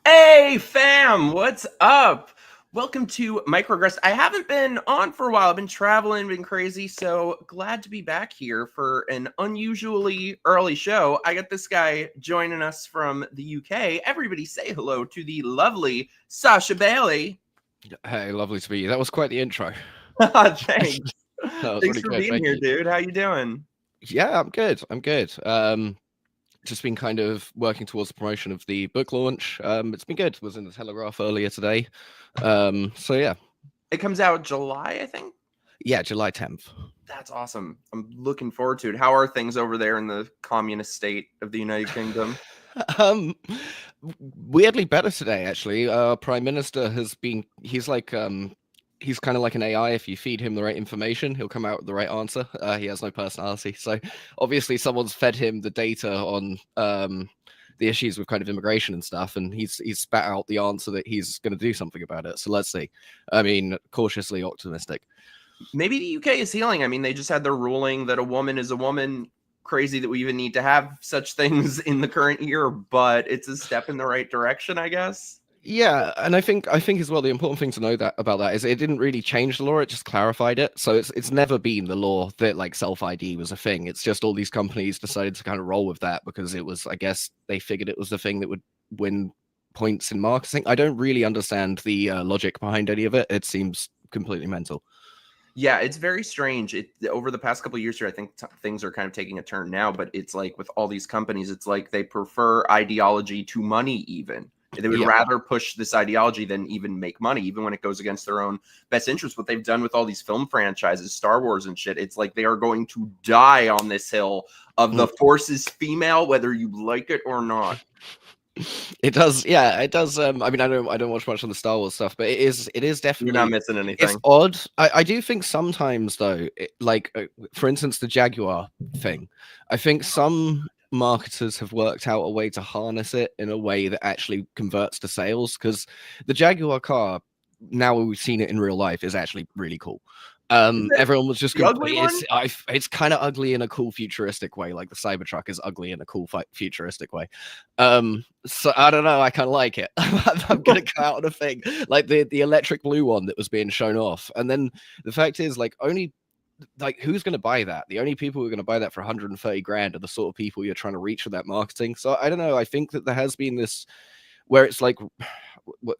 Hey fam, what's up? Welcome to MIKEroaggress'd. I haven't been on for a while. I've been traveling, been crazy, so glad to be back here for an unusually early show. I got this guy joining us from the UK. Everybody say hello to the lovely Sascha Bailey. Hey, lovely to meet you. That was quite the intro. Thanks. That was Thanks really for good. being Thank here, you. dude. How you doing? Yeah, I'm good. I'm good. Just been kind of working towards the promotion of the book launch. It's been good. Was in the Telegraph earlier today. So yeah. It comes out July, I think. Yeah, July 10th. That's awesome. I'm looking forward to it. How are things over there in the communist state of the United Kingdom? um Weirdly better today, actually. Prime Minister has been he's kind of like an AI. If you feed him the right information, he'll come out with the right answer. He has no personality. So obviously someone's fed him the data on the issues with kind of immigration and stuff, and he's spat out the answer that he's going to do something about it. So let's see. I mean, cautiously optimistic. Maybe the UK is healing. I mean, they just had their ruling that a woman is a woman. Crazy that we even need to have such things in the current year, but it's a step in the right direction, I guess. Yeah, and I think as well the important thing to know that about that is it didn't really change the law, it just clarified it. So it's never been the law that like self-ID was a thing. It's just all these companies decided to kind of roll with that because it was, I guess they figured it was the thing that would win points in marketing. I don't really understand the logic behind any of it. It seems completely mental. Yeah, it's very strange. Over the past couple of years here, I think things are kind of taking a turn now, but it's like with all these companies, it's like they prefer ideology to money even. They would Yeah. rather push this ideology than even make money, even when it goes against their own best interest. What they've done with all these film franchises, Star Wars and shit, it's like they are going to die on this hill of the Force is female, whether you like it or not. It does, yeah, it does. I mean, I don't watch much on the Star Wars stuff, but it is You're definitely, not missing it's anything. odd. I do think sometimes though, for instance, the Jaguar thing, I think some marketers have worked out a way to harness it in a way that actually converts to sales, because the Jaguar car, now we've seen it in real life, is actually really cool. Everyone was just The ugly one? it's kind of ugly in a cool futuristic way, like the Cybertruck is ugly in a cool futuristic way. So I don't know, I kind of like it. I'm gonna come out on a thing like the electric blue one that was being shown off, and then the fact is, like, only like who's going to buy that? The only people who are going to buy that for 130 grand are the sort of people you're trying to reach with that marketing. So I don't know, I think that there has been this where it's like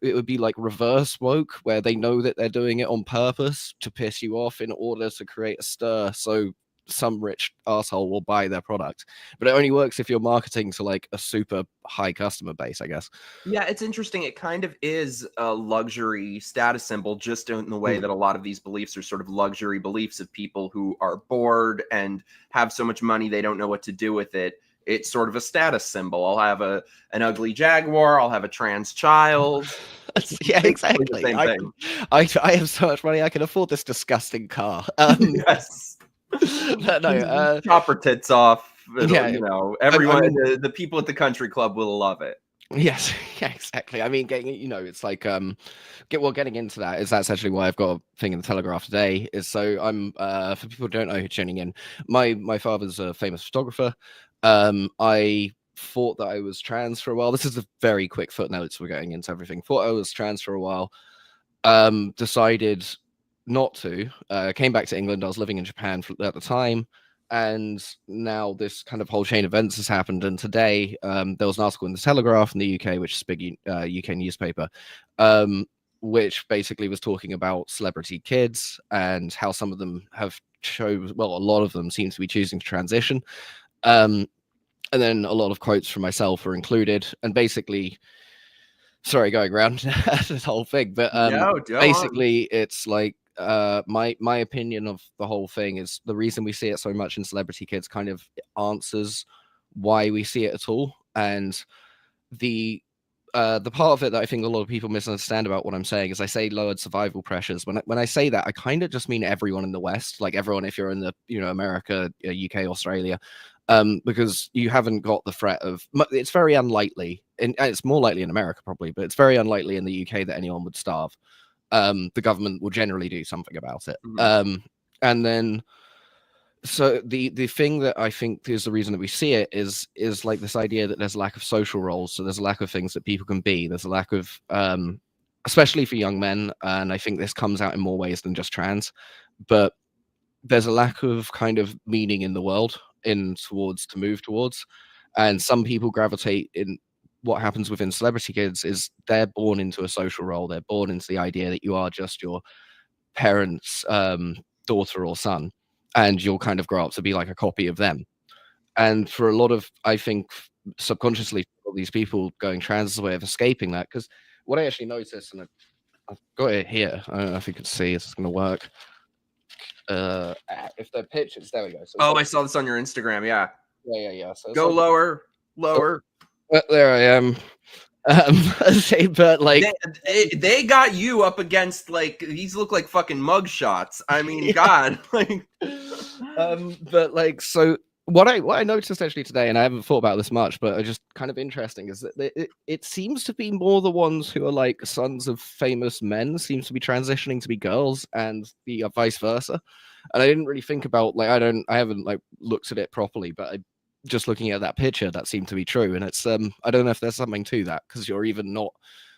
it would be like reverse woke, where they know that they're doing it on purpose to piss you off in order to create a stir, so some rich asshole will buy their product. But it only works if you're marketing to like a super high customer base, I guess. Yeah, it's interesting. It kind of is a luxury status symbol, just in the way that a lot of these beliefs are sort of luxury beliefs of people who are bored and have so much money they don't know what to do with it. It's sort of a status symbol. I'll have an ugly Jaguar. I'll have a trans child. Yeah, Basically the exactly. same thing. I have so much money, I can afford this disgusting car. Yes. No, Chop her tits off. yeah, You know, everyone, I mean, the people at the country club will love it. yes, yeah, exactly. I mean, it's like getting into that is that's actually why I've got a thing in the Telegraph today. Is so I'm for people who don't know who are tuning in, my father's a famous photographer. I thought that I was trans for a while. This is a very quick footnote, so we're getting into everything. Thought I was trans for a while. Decided not to. Came back to England. I was living in Japan at the time. And now this kind of whole chain of events has happened. And today there was an article in the Telegraph in the UK, which is a big UK newspaper, which basically was talking about celebrity kids and how some of them have a lot of them seem to be choosing to transition. And then a lot of quotes from myself are included. And basically, sorry, going around this whole thing, but No, basically it's like my opinion of the whole thing is the reason we see it so much in celebrity kids kind of answers why we see it at all. And the part of it that I think a lot of people misunderstand about what I'm saying is I say lowered survival pressures. When I say that, I kind of just mean everyone in the West, like everyone if you're in the America, UK, Australia, because you haven't got the threat of. It's very unlikely, and it's more likely in America probably, but it's very unlikely in the UK that anyone would starve. The government will generally do something about it. Mhm. And then So the thing that I think is the reason that we see it is like this idea that there's a lack of social roles. So there's a lack of things that people can be. There's a lack of especially for young men, and I think this comes out in more ways than just trans, but there's a lack of kind of meaning in the world to move towards. And some people gravitate in. What happens within celebrity kids is they're born into a social role. They're born into the idea that you are just your parents' daughter or son, and you'll kind of grow up to be like a copy of them. And for a lot of, I think, subconsciously, all these people going trans is a way of escaping that. Because what I actually noticed, and I've got it here. I don't know if you can see, it's going to work. If the pictures, there we go. So I saw this on your Instagram. Yeah. Yeah. So go like, lower. There I am. But like they got you up against, like, these look like fucking mug shots. I mean, yeah. God, like, but like, so what I noticed actually today, and I haven't thought about this much, but just kind of interesting, is that it seems to be more the ones who are like sons of famous men seems to be transitioning to be girls, and the vice versa. And I didn't really think about, like, I haven't like looked at it properly, but just looking at that picture, that seemed to be true. And it's I don't know if there's something to that, because you're even not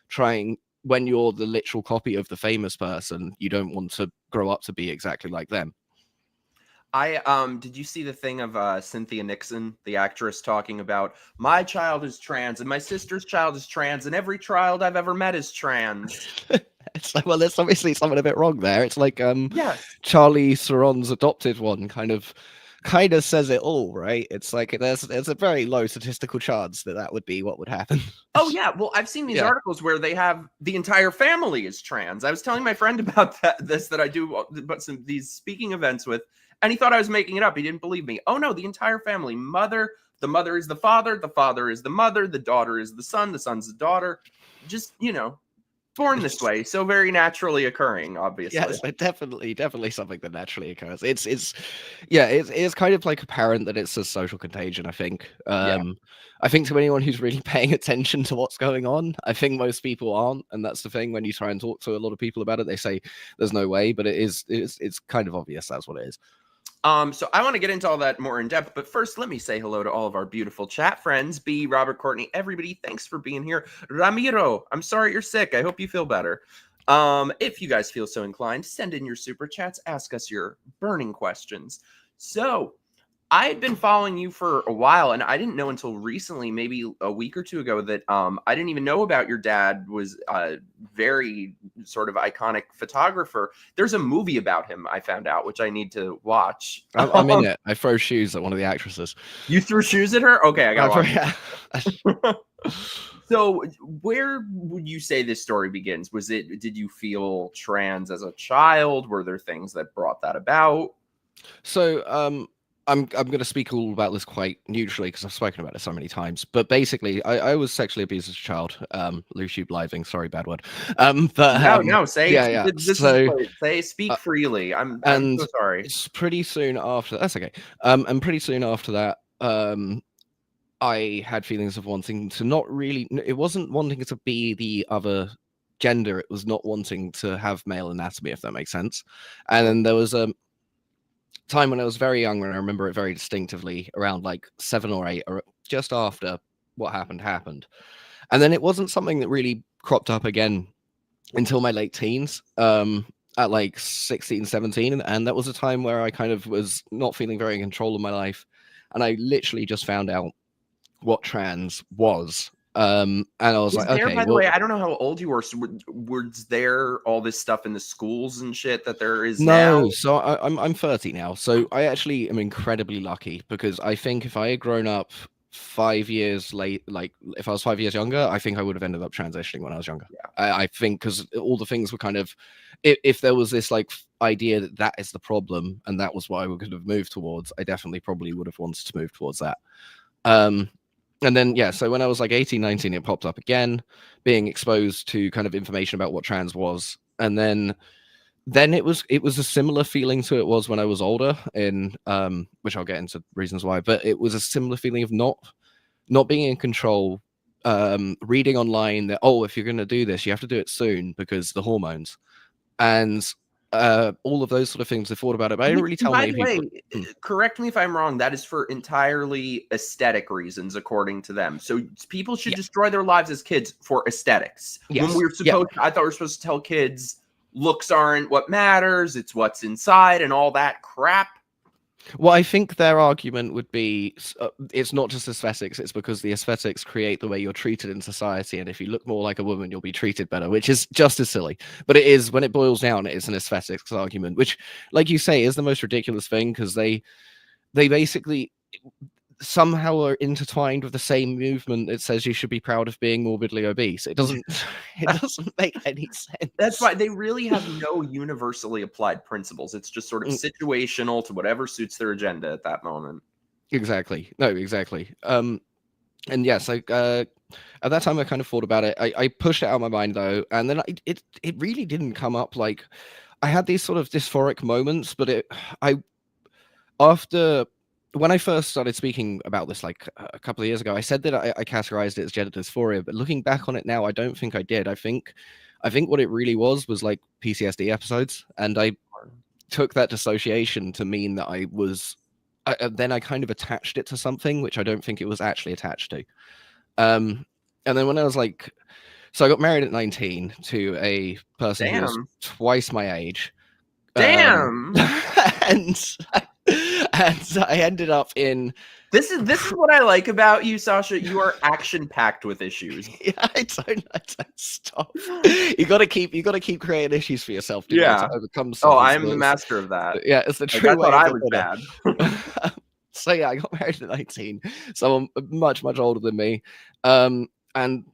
trying, when you're the literal copy of the famous person, you don't want to grow up to be exactly like them. Did you see the thing of Cynthia Nixon, the actress, talking about, my child is trans and my sister's child is trans and every child I've ever met is trans? It's like, well, there's obviously something a bit wrong there. It's like yes. Charlize Theron's adopted one kind of says it all, right? It's like there's a very low statistical chance that would be what would happen. Oh yeah, well, I've seen these articles where they have the entire family is trans. I was telling my friend about that I do these speaking events with, and he thought I was making it up. He didn't believe me. Oh no, the entire family. The mother is the father is the mother, the daughter is the son's the daughter. Just, born this way, so very naturally occurring, obviously. Yes, definitely something that naturally occurs. It's kind of like apparent that it's a social contagion, I think. I think to anyone who's really paying attention to what's going on, I think most people aren't, and that's the thing. When you try and talk to a lot of people about it, they say there's no way, but it's kind of obvious that's what it is. So I want to get into all that more in depth, but first let me say hello to all of our beautiful chat friends. B, Robert, Courtney, everybody, thanks for being here. Ramiro, I'm sorry you're sick. I hope you feel better. If you guys feel so inclined, send in your super chats, ask us your burning questions. So I had been following you for a while, and I didn't know until recently, maybe a week or two ago, that I didn't even know about your dad was a very sort of iconic photographer. There's a movie about him, I found out, which I need to watch. I'm in it. I throw shoes at one of the actresses. You threw shoes at her? Okay, I got one. So where would you say this story begins? Did you feel trans as a child? Were there things that brought that about? So, I'm going to speak all about this quite neutrally because I've spoken about it so many times. But basically, I was sexually abused as a child. Loose living, sorry, bad word. But no, say yeah. Speak freely. I'm so sorry. It's pretty soon after. That's okay. And pretty soon after that, I had feelings of wanting to not really. It wasn't wanting to be the other gender. It was not wanting to have male anatomy, if that makes sense. And then there was a time when I was very young, and I remember it very distinctively, around like 7 or 8, or just after what happened. And then it wasn't something that really cropped up again until my late teens, at like 16, 17. And that was a time where I kind of was not feeling very in control of my life. And I literally just found out what trans was. And I was like, okay. By the way, I don't know how old you were. So was there all this stuff in the schools and shit that there is now? No, so I'm 30 now. So I actually am incredibly lucky, because I think if I had grown up 5 years late, like if I was 5 years younger, I think I would have ended up transitioning when I was younger. Yeah. I think because all the things were kind of, if there was this like idea that is the problem and that was what I could have moved towards, I definitely probably would have wanted to move towards that. And then, so when I was like 18, 19, it popped up again, being exposed to kind of information about what trans was. And then it was a similar feeling to it was when I was older, in which I'll get into reasons why, but it was a similar feeling of not being in control, reading online that, if you're going to do this, you have to do it soon because the hormones. And all of those sort of things. I thought about it, but I didn't really tell By many the way, people. correct me if I'm wrong, that is for entirely aesthetic reasons, according to them. So people should Yeah. destroy their lives as kids for aesthetics. When Yes. we're supposed, I thought we were supposed to tell kids looks aren't what matters, it's what's inside and all that crap. Well, I think their argument would be it's not just aesthetics, it's because the aesthetics create the way you're treated in society. And if you look more like a woman, you'll be treated better, which is just as silly. But it is, when it boils down, it's an aesthetics argument, which, like you say, is the most ridiculous thing, because they basically somehow are intertwined with the same movement that says you should be proud of being morbidly obese. It doesn't make any sense. That's why they really have no universally applied principles. It's just sort of situational to whatever suits their agenda at that moment. Exactly. No, exactly. And yes, like at that time I kind of thought about it. I pushed it out of my mind though, and then it really didn't come up. Like, I had these sort of dysphoric moments, but after when I first started speaking about this, like a couple of years ago, I said that I categorized it as gender dysphoria, but looking back on it now, I don't think I did. I think what it really was like PTSD episodes, and I took that dissociation to mean that I was. Then I kind of attached it to something which I don't think it was actually attached to. And then when I was like, so I got married at 19 to a person who was twice my age. Damn. And I ended up in. This is what I like about you, Sascha. You are action packed with issues. Yeah, I don't stop. You gotta keep creating issues for yourself. To overcome stuff. Oh, I'm the master of that. Yeah, it's the true way. I was bad. So yeah, I got married at 19. Someone much older than me. And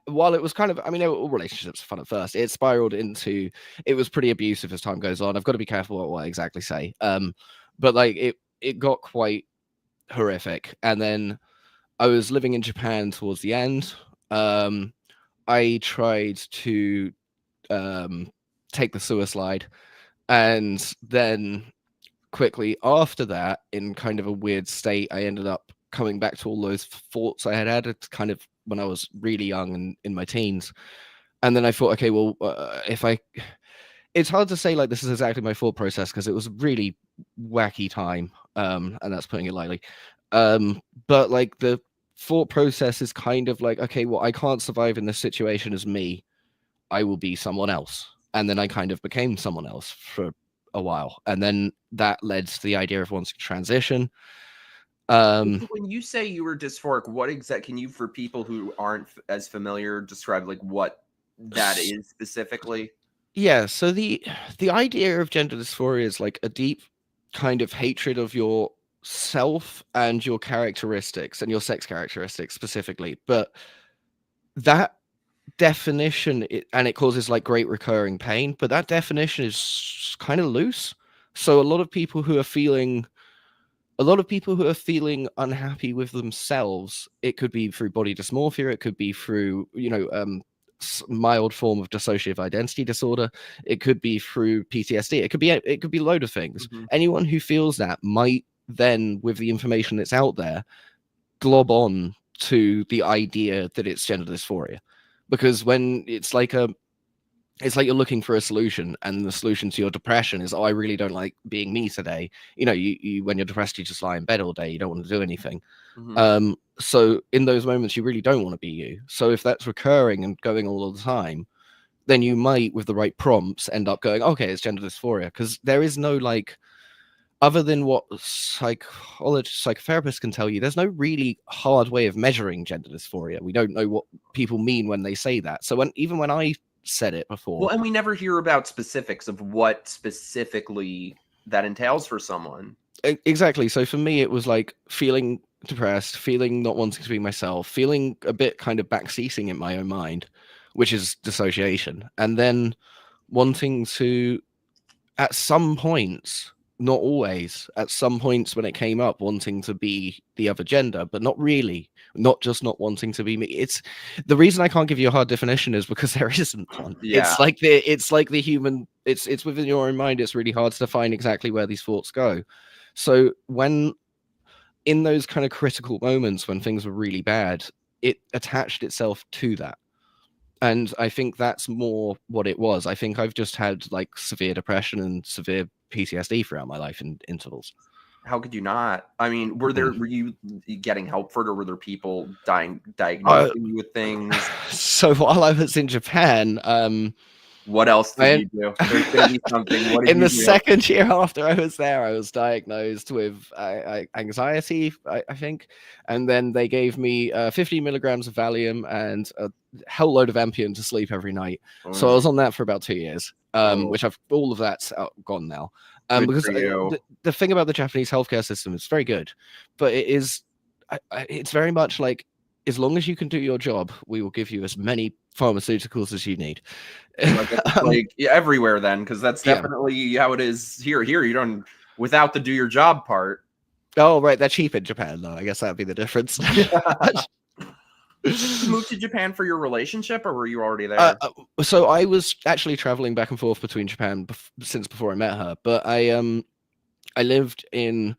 while it was kind of, I mean, all relationships are fun at first, it spiraled into, it was pretty abusive as time goes on. I've got to be careful what I exactly say. But like it got quite horrific. And then I was living in Japan towards the end. I tried to take the sewer slide, and then quickly after that, in kind of a weird state, I ended up coming back to all those thoughts I had kind of when I was really young and in my teens. And then I thought, okay, well, it's hard to say like this is exactly my thought process, because it was a really wacky time, and that's putting it lightly. But like the thought process is kind of like, okay, well, I can't survive in this situation as me. I will be someone else. And then I kind of became someone else for a while. And then that led to the idea of wanting to transition. When you say you were dysphoric, what exactly, can you, for people who aren't as familiar, describe like what that is specifically? Yeah, so the idea of gender dysphoria is like a deep kind of hatred of yourself and your characteristics and your sex characteristics specifically. But that definition, and it causes like great recurring pain, but that definition is kind of loose. So a lot of people who are feeling unhappy with themselves, it could be through body dysmorphia, it could be through, mild form of dissociative identity disorder, it could be through PTSD, it could be a load of things. Anyone who feels that might then, with the information that's out there, glob on to the idea that it's gender dysphoria, because when it's like you're looking for a solution, and the solution to your depression is, oh, I really don't like being me today. You when you're depressed, you just lie in bed all day. You don't want to do anything. So in those moments, you really don't want to be you. So if that's recurring and going all the time, then you might, with the right prompts, end up going, okay, it's gender dysphoria, because there is no like, other than what psychotherapists can tell you, there's no really hard way of measuring gender dysphoria. We don't know what people mean when they say that. So even when I said it before, well, and we never hear about specifics of what specifically that entails for someone. Exactly. So for me, it was like feeling depressed, feeling not wanting to be myself, feeling a bit kind of backseating in my own mind, which is dissociation, and then wanting to, at some points, not always, at some points when it came up, wanting to be the other gender, but not really, not wanting to be me. It's the reason I can't give you a hard definition is because there isn't one. Yeah. It's like the human, it's within your own mind. It's really hard to define exactly where these thoughts go. So when in those kind of critical moments when things were really bad, it attached itself to that. And I think that's more what it was. I think I've just had like severe depression and severe PTSD throughout my life in intervals. How could you not? I mean, were you getting help for it, or were there people diagnosing you with things? So while I was in Japan, what else did you do? There's gonna be something. What did in you the do? second year after I was there, I was diagnosed with anxiety, I think, and then they gave me 50 milligrams of Valium and a hell load of Ambient to sleep every night. So I was on that for about 2 years, which all of that's gone now. Because the thing about the Japanese healthcare system is very good, but it's very much like, as long as you can do your job, we will give you as many pharmaceuticals as you need. Like everywhere then, because that's definitely how it is here. Here you don't, without the do your job part. Oh, right, they're cheap in Japan though. I guess that'd be the difference. Did you move to Japan for your relationship, or were you already there? So I was actually traveling back and forth between Japan since before I met her, but I lived in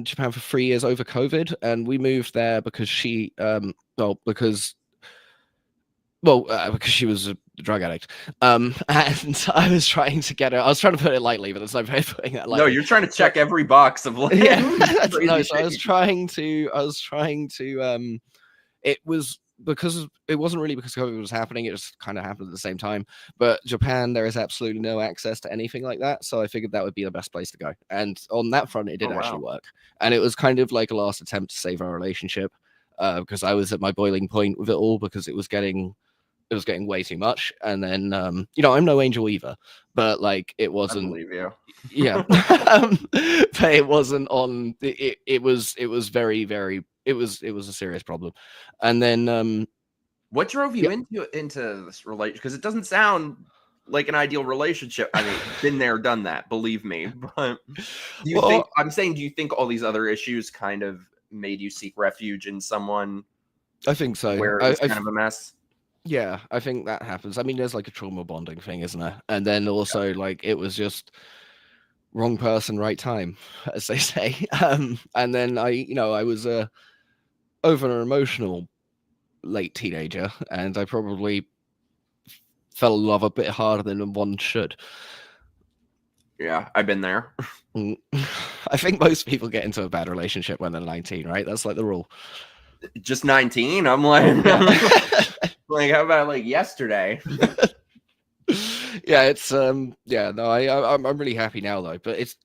Japan for 3 years over COVID, and we moved there because because she was a drug addict. And I was trying to get her. I was trying to put it lightly, but there's no way of putting that lightly. No, you're trying to check every box of like. Yeah. No, so I was trying to. It was because it wasn't really because COVID was happening. It just kind of happened at the same time. But Japan, there is absolutely no access to anything like that. So I figured that would be the best place to go. And on that front, it did actually work. And it was kind of like a last attempt to save our relationship, because I was at my boiling point with it all, because it was getting way too much. And then, I'm no angel either, but like it wasn't. I believe you. Yeah. But it wasn't on. It was very, very. It was a serious problem. And then, what drove you into this relationship? Because it doesn't sound like an ideal relationship. I mean, been there, done that. Believe me. But do you think all these other issues kind of made you seek refuge in someone? I think so. Where it was kind of a mess. Yeah, I think that happens. I mean, there's like a trauma bonding thing, isn't there? And then also like it was just wrong person, right time, as they say. And then I was over an emotional late teenager, and I probably fell in love a bit harder than one should. Yeah, I've been there. I think most people get into a bad relationship when they're 19, right? That's like the rule. Just 19? I'm like, like, how about like yesterday? Yeah, it's I'm really happy now though. But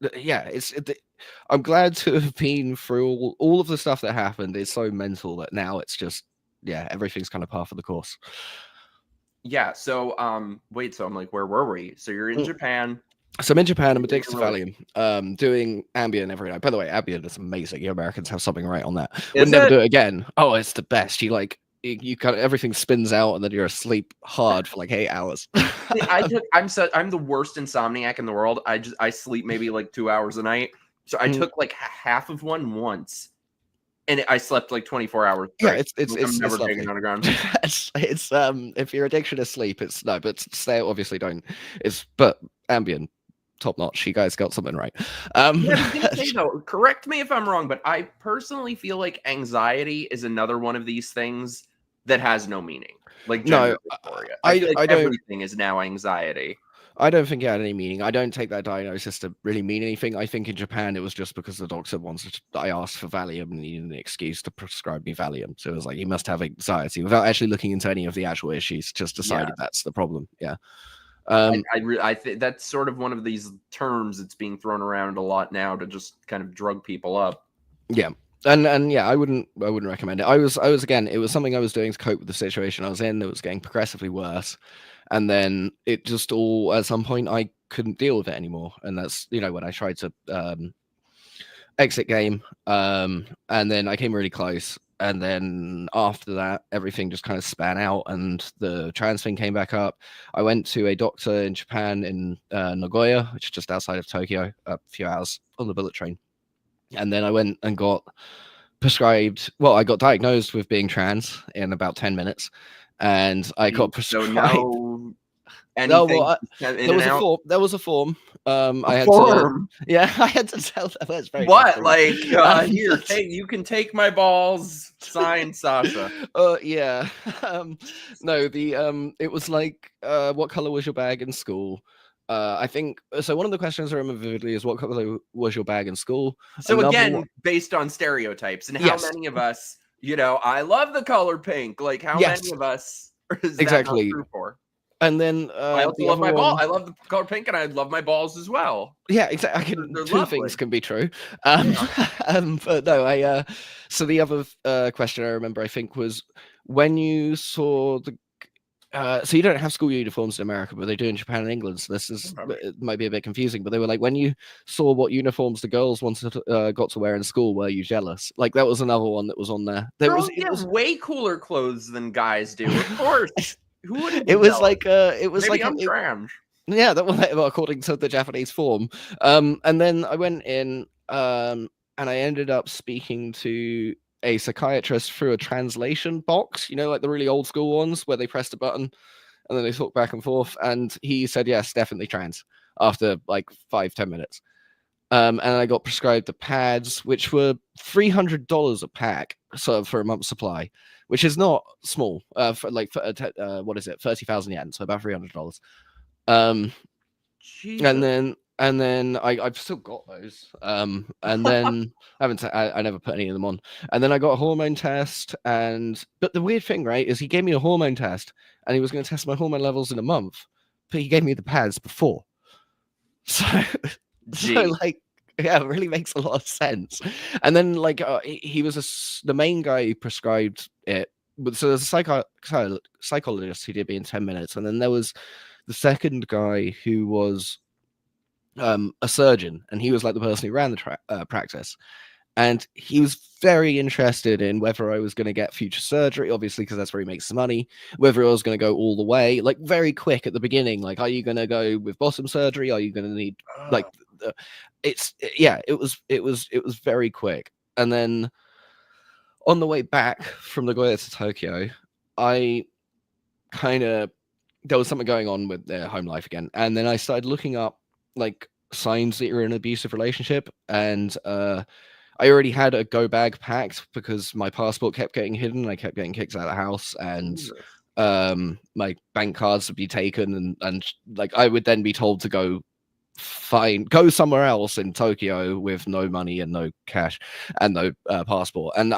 I'm glad to have been through all of the stuff that happened. It's so mental that now it's just everything's kind of par for the course. Yeah. So wait. So I'm like, where were we? So you're in Japan. So I'm in Japan. I'm addicted to Valium. Doing Ambient every night. By the way, Ambient is amazing. You Americans have something right on that. Would never do it again. Oh, it's the best. You kind of everything spins out, and then you're asleep hard for like 8 hours. I'm the worst insomniac in the world. I sleep maybe like 2 hours a night. So I took like half of one once, and I slept like 24 hours. Straight. Yeah, I'm never taking it on the ground. it's if your addiction is sleep, it's no, but stay obviously don't. But Ambient, top notch. You guys got something right. Though, correct me if I'm wrong, but I personally feel like anxiety is another one of these things that has no meaning. Like Dysphoria. I feel like everything is now anxiety. I don't think it had any meaning. I don't take that diagnosis to really mean anything. I think in Japan it was just because the doctor I asked for Valium and he needed an excuse to prescribe me Valium. So it was like, you must have anxiety, without actually looking into any of the actual issues. Just decided that's the problem. Yeah. I think that's sort of one of these terms that's being thrown around a lot now to just kind of drug people up. Yeah. And yeah, I wouldn't recommend it. I was again, it was something I was doing to cope with the situation I was in. It was getting progressively worse. And then it just all, at some point, I couldn't deal with it anymore. And that's, when I tried to exit game. And then I came really close. And then after that, everything just kind of span out and the trans thing came back up. I went to a doctor in Japan in Nagoya, which is just outside of Tokyo, a few hours on the bullet train. And then I went and got prescribed. Well, I got diagnosed with being trans in about 10 minutes. And I got prescribed. So No, Anything well, in there and was a out? form. There was a form. I A had to. form? Yeah, I had to tell them. That's very What? trustworthy. Like, here, But- take, you can take my balls. Signed, Sasha. Yeah. No, it was like, what color was your bag in school? I think so. One of the questions I remember vividly is what color was your bag in school? So Another again, one, based on stereotypes, and how yes, many of us, I love the color pink. Like, how yes, many of us is that not exactly. true for? And then I also the love other my ball. one, I love the color pink, and I love my balls as well. yeah, exactly. They're Two lovely. things can be true. But no, so the other question I remember, I think, was when you saw the. So you don't have school uniforms in America, but they do in Japan and England. So it might be a bit confusing. But they were like, when you saw what uniforms the girls got to wear in school, were you jealous? Like that was another one that was on there. Girls get way cooler clothes than guys do. Of course. Who wouldn't be It was jealous? like Maybe I'm trans. yeah, that was according to the Japanese form. And then I went in, and I ended up speaking to a psychiatrist through a translation box, like the really old school ones where they pressed a button and then they talk back and forth. And he said, yes, definitely trans after like 5-10 minutes. And I got prescribed the pads, which were $300 a pack, so for a month's supply, which is not small. What is it, 30,000 yen, so about $300. Jesus. And then I've still got those. And then I never put any of them on. And then I got a hormone test. But the weird thing, right, is he gave me a hormone test, and he was going to test my hormone levels in a month, but he gave me the pads before. So, like, yeah, it really makes a lot of sense. And then he was the main guy who prescribed it. So there's a psychologist who did me in 10 minutes, and then there was the second guy who was a surgeon, and he was like the person who ran the practice. And he was very interested in whether I was going to get future surgery, obviously, because that's where he makes the money, whether I was going to go all the way, like very quick at the beginning. Like, are you going to go with bottom surgery? Are you going to need it was very quick. And then on the way back from Nagoya to Tokyo, there was something going on with their home life again. And then I started looking up like signs that you're in an abusive relationship. And I already had a go bag packed because my passport kept getting hidden. I kept getting kicked out of the house, and my bank cards would be taken, and like I would then be told to go somewhere else in Tokyo with no money and no cash and no passport. And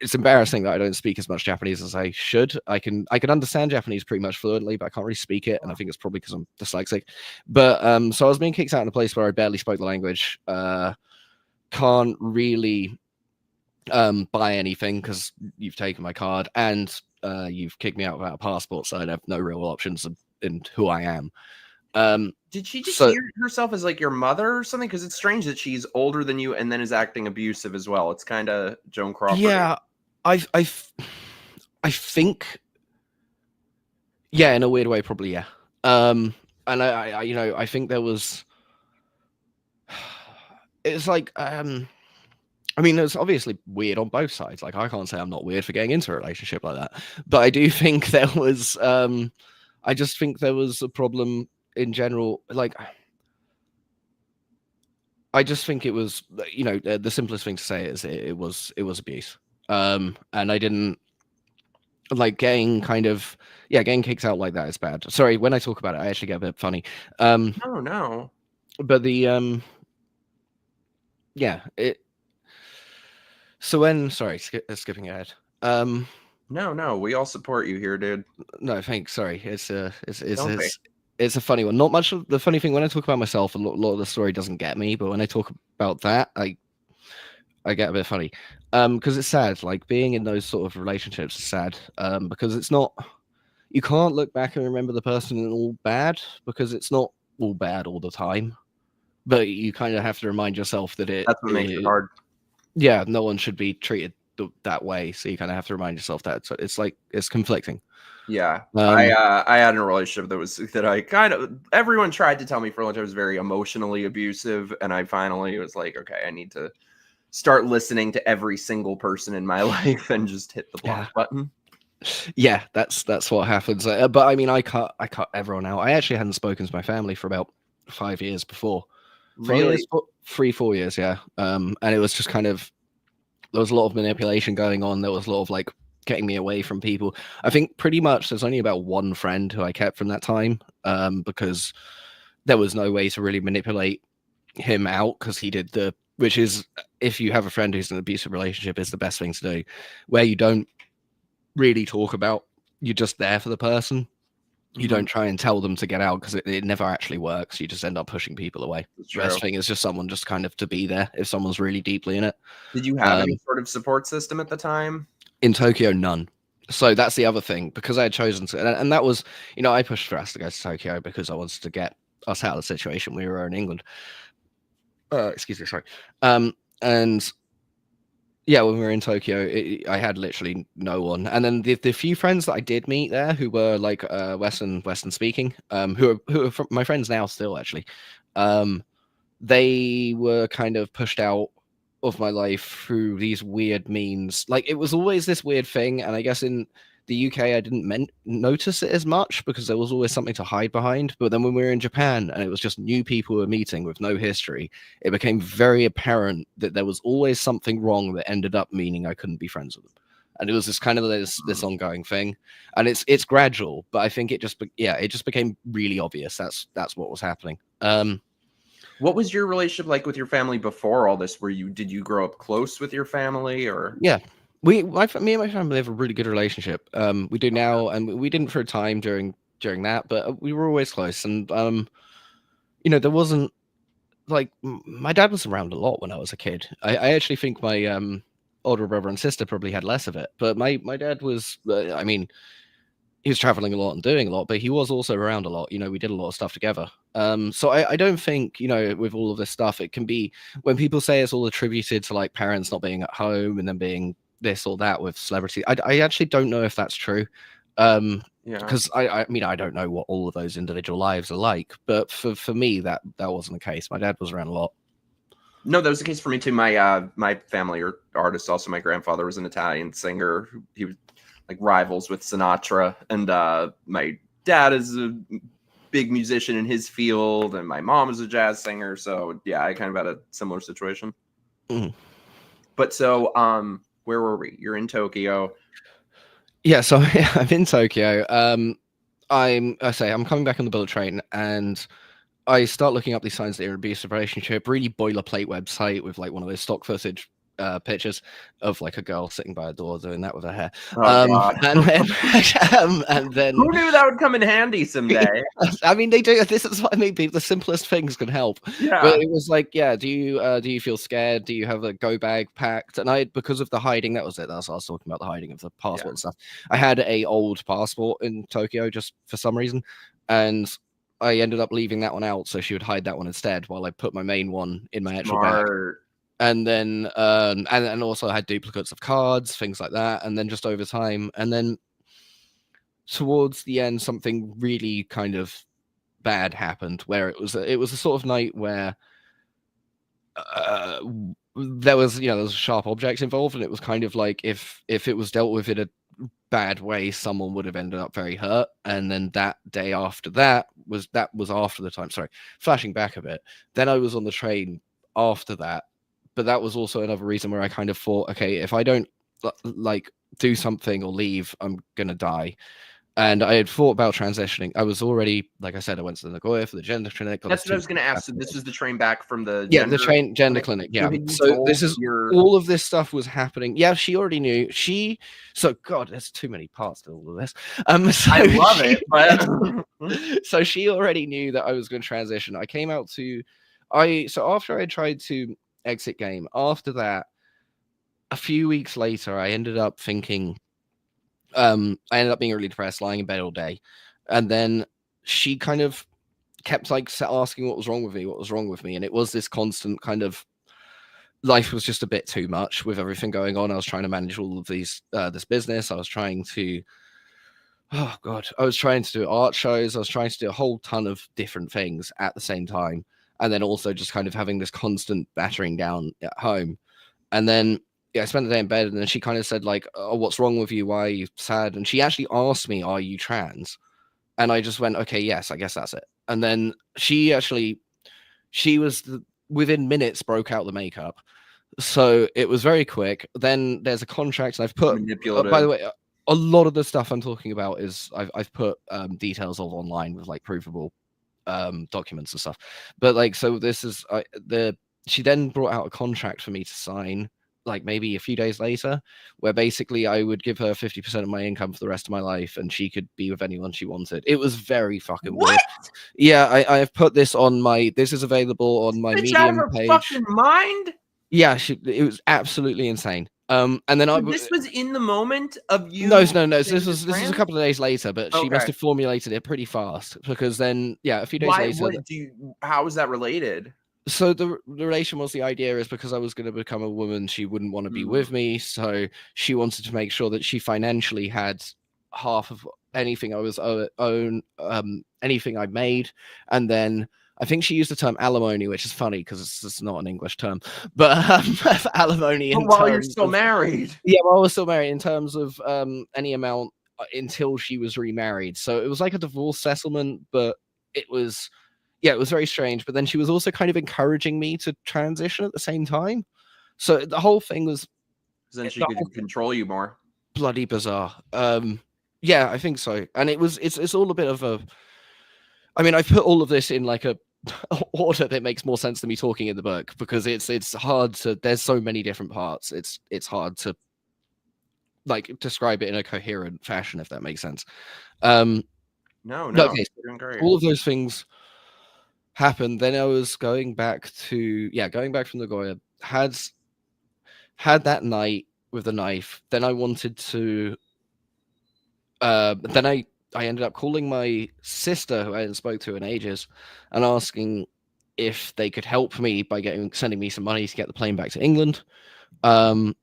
it's embarrassing that I don't speak as much Japanese as I should. I can understand Japanese pretty much fluently, but I can't really speak it, and I think it's probably because I'm dyslexic. But so I was being kicked out in a place where I barely spoke the language. Can't really buy anything because you've taken my card, and you've kicked me out without a passport, so I have no real options in who I am. Did she just see herself as like your mother or something? Because it's strange that she's older than you and then is acting abusive as well. It's kind of Joan Crawford. Yeah, I think, yeah, in a weird way, probably, yeah. And I think there was. It's like, I mean, it's obviously weird on both sides. Like, I can't say I'm not weird for getting into a relationship like that, but I do think there was. I just think there was a problem in general. Like, I just think it was, the simplest thing to say is it was abuse. And I didn't like getting getting kicked out like that is bad. Sorry, when I talk about it, I actually get a bit funny. No. But the yeah, it. So when skipping ahead. No, we all support you here, dude. No, thanks. Sorry, it's a funny one. Not much of the funny thing when I talk about myself, a lot of the story doesn't get me, but when I talk about that, I get a bit funny. Because it's sad. Like being in those sort of relationships is sad. Because it's not. You can't look back and remember the person all bad because it's not all bad all the time. But you kind of have to remind yourself that that's what makes it hard. Yeah, no one should be treated that way. So you kind of have to remind yourself that. So it's conflicting. Yeah, I had a relationship everyone tried to tell me for a long time was very emotionally abusive, and I finally was like, okay, I need to start listening to every single person in my life and just hit the block button. Yeah, that's what happens. But I mean, I cut everyone out. I actually hadn't spoken to my family for about 5 years before. 4 years, Really? 4 years, yeah. And it was just kind of, there was a lot of manipulation going on. There was a lot of like getting me away from people. I think pretty much there's only about one friend who I kept from that time, because there was no way to really manipulate him out, because he did which is, if you have a friend who's in an abusive relationship, is the best thing to do, where you don't really talk about, you're just there for the person. You Mhm. don't try and tell them to get out, because it never actually works. You just end up pushing people away. That's The best true. thing is just someone just kind of to be there if someone's really deeply in it. Did you have any sort of support system at the time? In Tokyo, none. So that's the other thing, because I had chosen to, and that was, I pushed for us to go to Tokyo because I wanted to get us out of the situation we were in England. Excuse me, sorry. And yeah, when we were in Tokyo, I had literally no one. And then the few friends that I did meet there, who were like Western speaking, who are my friends now still, actually, they were kind of pushed out of my life through these weird means. Like, it was always this weird thing, and I guess in the UK I didn't notice it as much because there was always something to hide behind. But then when we were in Japan and it was just new people we were meeting with no history, it became very apparent that there was always something wrong that ended up meaning I couldn't be friends with them. And it was this kind of this ongoing thing, and it's gradual, but I think it just became really obvious that's what was happening. What was your relationship like with your family before all this? Did you grow up close with your family, or? Yeah, me and my family have a really good relationship. We do now, and we didn't for a time during that, but we were always close. And there wasn't like my dad was around a lot when I was a kid. I actually think my older brother and sister probably had less of it, but my dad was. I mean, he was traveling a lot and doing a lot, but he was also around a lot. We did a lot of stuff together. So I don't think, with all of this stuff, it can be, when people say it's all attributed to like parents not being at home and then being this or that with celebrity. I actually don't know if that's true. Yeah. Because I mean, I don't know what all of those individual lives are like, but for me, that wasn't the case. My dad was around a lot. No, that was the case for me too. My family are artists. Also, my grandfather was an Italian singer. He was like rivals with Sinatra, and my dad is a big musician in his field, and my mom is a jazz singer. So yeah, I kind of had a similar situation. Mm. But so, where were we? You're in Tokyo. Yeah, so I'm in Tokyo. I'm coming back on the bullet train, and I start looking up these signs that you're in an abusive relationship. Really boilerplate website with like one of those stock footage pictures of like a girl sitting by a door doing that with her hair. Oh God! And then Who knew that would come in handy someday? I mean, they do. This is what I mean. People, the simplest things can help. Yeah. But it was like, yeah. Do you feel scared? Do you have a go bag packed? And because of the hiding, that was it. That's what I was talking about, the hiding of the passport and stuff. I had a old passport in Tokyo just for some reason, and I ended up leaving that one out so she would hide that one instead while I put my main one in my actual bag. And then and also I had duplicates of cards, things like that. And then just over time, and then towards the end, something really kind of bad happened, where it was a sort of night where there was a sharp object involved, and it was kind of like if it was dealt with in a bad way, someone would have ended up very hurt. And then that day after that was after the time. Sorry, flashing back a bit. Then I was on the train after that, but that was also another reason where I kind of thought, okay, if I don't like do something or leave, I'm gonna die. And I had thought about transitioning. I was already, like I said, I went to the Nagoya for the gender clinic. That's what I was going to ask. So this was the train back from the gender clinic. Yeah. So this is all of this stuff was happening. Yeah, she already knew. So God, there's too many parts to all of this. So I love it. But so she already knew that I was going to transition. I came out to, so after I tried to exit game, after that, a few weeks later, I ended up thinking. I ended up being really depressed, lying in bed all day, and then she kind of kept like asking what was wrong with me, and it was this constant kind of, life was just a bit too much with everything going on. I was trying to manage all of these this business. I was trying to do art shows. I was trying to do a whole ton of different things at the same time, and then also just kind of having this constant battering down at home. And then yeah, I spent the day in bed, and then she kind of said like, "Oh, what's wrong with you? Why are you sad?" And she actually asked me, "Are you trans?" And I just went, "Okay, yes, I guess that's it." And then she was within minutes broke out the makeup, so it was very quick. Then there's a contract, and I've put. By the Manipulative. way, a lot of the stuff I'm talking about is I've put details of online with like provable documents and stuff. But like, so this is she then brought out a contract for me to sign, like maybe a few days later, where basically I would give her 50% of my income for the rest of my life, and she could be with anyone she wanted. It was very fucking What? weird. Yeah, I've put this on my. This is available on my Bitch out of Medium her page. fucking mind? Yeah, it was absolutely insane. And then So this was in the moment of you. no. So saying this you're was a trans? couple of days later, but she must Okay. have formulated it pretty fast, because then a few days Why? later. What do you? How is that related? So the relation was, the idea is because I was going to become a woman, she wouldn't want to be with me, so she wanted to make sure that she financially had half of anything I was anything I made. And then I think she used the term alimony, which is funny because it's not an English term, but alimony But in while you're terms still of, married. yeah, well, I was still married, in terms of any amount until she was remarried. So it was like a divorce settlement, but it was, yeah, it was very strange. But then she was also kind of encouraging me to transition at the same time. So the whole thing was Then she the could whole control you more. bloody bizarre. Yeah, I think so. And it's all a bit of a. I mean, I've put all of this in like a order that makes more sense than me talking in the book, because it's hard to. There's so many different parts. It's hard to like describe it in a coherent fashion, if that makes sense. No, Okay, you're doing great. all of those things happened. Then I was going back from Nagoya. Had that night with the knife. Then I wanted to. Then I ended up calling my sister, who I hadn't spoke to in ages, and asking if they could help me by sending me some money to get the plane back to England. And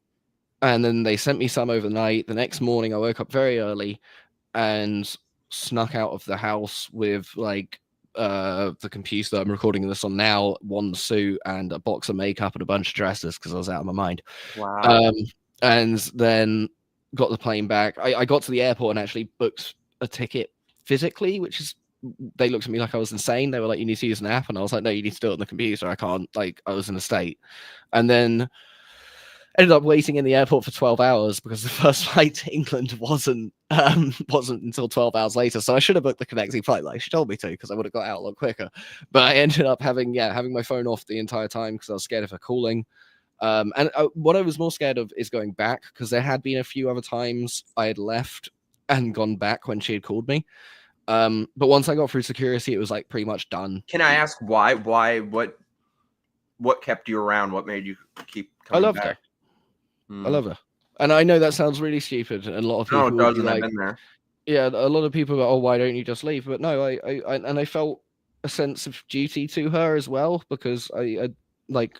then they sent me some overnight. The next morning, I woke up very early and snuck out of the house with like the computer that I'm recording this on now, one suit and a box of makeup and a bunch of dresses, because I was out of my mind. Wow. And then got the plane back. I got to the airport and actually booked a ticket physically, which is, they looked at me like I was insane. They were like, "You need to use an app," and I was like, "No, you need to do it on the computer. I can't." Like, I was in a state. And then ended up waiting in the airport for 12 hours because the first flight to England wasn't until 12 hours later. So I should have booked the connecting flight like she told me to, because I would have got out a lot quicker. But I ended up having my phone off the entire time because I was scared of her calling. And what I was more scared of is going back, because there had been a few other times I had left and gone back when she had called me. But once I got through security, it was like pretty much done. Can I ask why? What kept you around? What made you keep coming I loved back? her. I love her. And I know that sounds really stupid, and a lot of people No, it would be doesn't. I've like, been there. yeah, a lot of people go, "Oh, why don't you just leave?" But no, I felt a sense of duty to her as well, because I like,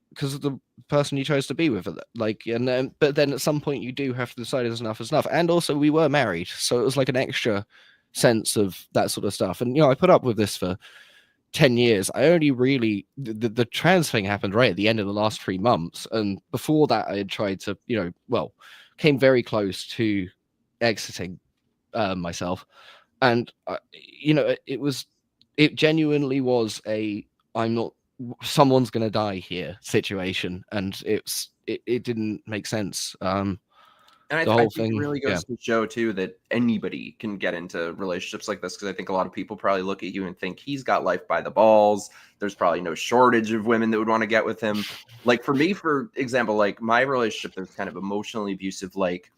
because of the person you chose to be with, like, and then, but then at some point you do have to decide enough is enough. And also we were married, so it was like an extra sense of that sort of stuff. And I put up with this for 10 years. I only really, the trans thing happened right at the end of the last 3 months, and before that I had tried to, came very close to exiting myself. And it genuinely was I'm not, someone's gonna die here situation, and it didn't make sense. And The I whole think it thing, really goes to show too that anybody can get into relationships like this, because I think a lot of people probably look at you and think he's got life by the balls. There's probably no shortage of women that would want to get with him. Like for me, for example, like my relationship that was kind of emotionally abusive, like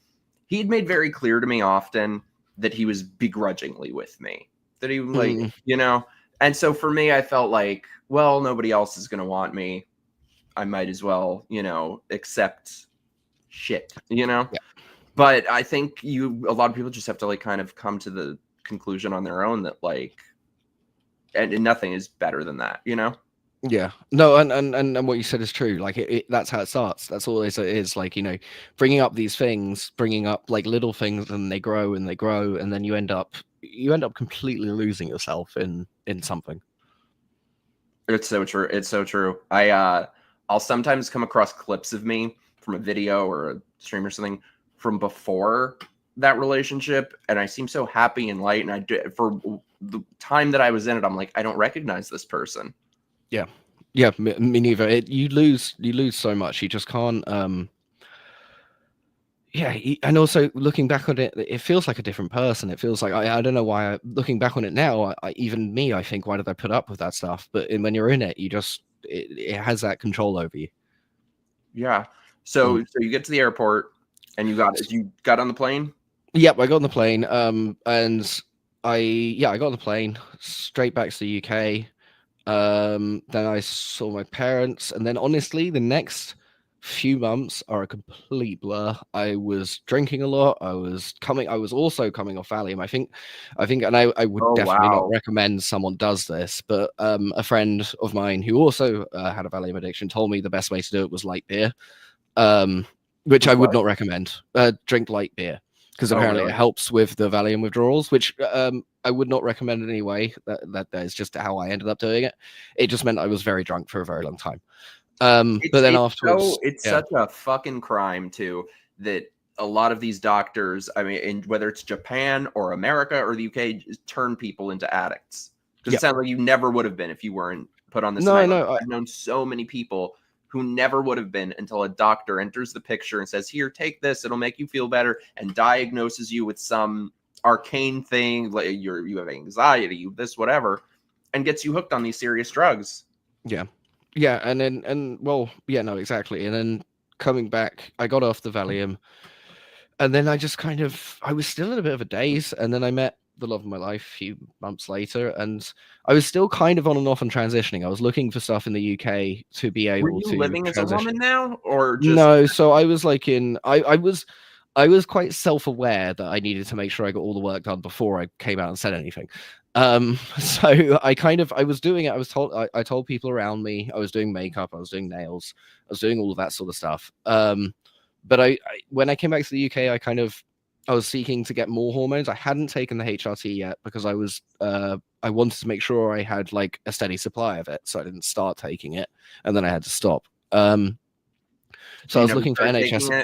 he had made very clear to me often that he was begrudgingly with me, that he like, and so for me, I felt like, well, nobody else is going to want me. I might as well, accept shit, Yeah. But I think a lot of people just have to like kind of come to the conclusion on their own that like, and nothing is better than that, Yeah, no, and what you said is true. Like that's how it starts. That's all it is. Like, bringing up these things, bringing up like little things, and they grow and they grow, and then you end up completely losing yourself in something. It's so true. It's so true. I'll sometimes come across clips of me from a video or a stream or something from before that relationship, and I seem so happy and light, and for the time that I was in it, I'm like, I don't recognize this person. Yeah, me neither. You lose so much. You just can't. Yeah, and also looking back on it, it feels like a different person. It feels like I don't know why. Looking back on it now, even me, I think, why did I put up with that stuff? But when you're in it, you just it has that control over you. Yeah. So you get to the airport, and you got on the plane. Yep, I got on the plane. And I got on the plane straight back to the UK. Then I saw my parents, and then honestly, the next few months are a complete blur. I was drinking a lot. I was also coming off Valium. I think, and I would definitely not recommend someone does this, but a friend of mine who also had a Valium addiction told me the best way to do it was light beer, which I would not recommend. Drink light beer. Because apparently it helps with the Valium withdrawals, which I would not recommend in any way. That is just how I ended up doing it. It just meant I was very drunk for a very long time. But then afterwards, it's such a fucking crime too that a lot of these doctors, I mean, whether it's Japan or America or the UK, turn people into addicts. Because it sounds like you never would have been if you weren't put on this. No, I've known so many people who never would have been until a doctor enters the picture and says, here, take this, it'll make you feel better, and diagnoses you with some arcane thing, like you have anxiety, this, whatever, and gets you hooked on these serious drugs. Yeah, exactly. And then coming back, I got off the Valium, and then I was still in a bit of a daze, and then I met the love of my life a few months later, and I was still kind of on and off and transitioning. I was looking for stuff in the UK to be able to living transition. as a woman now, or just... No, so I was like I was quite self-aware that I needed to make sure I got all the work done before I came out and said anything. So I was doing it. I told people around me, I was doing makeup, I was doing nails, I was doing all of that sort of stuff. But when I came back to the UK, I was seeking to get more hormones. I hadn't taken the HRT yet because I wanted to make sure I had like a steady supply of it, so I didn't start taking it, and then I had to stop. So I was looking for NHS.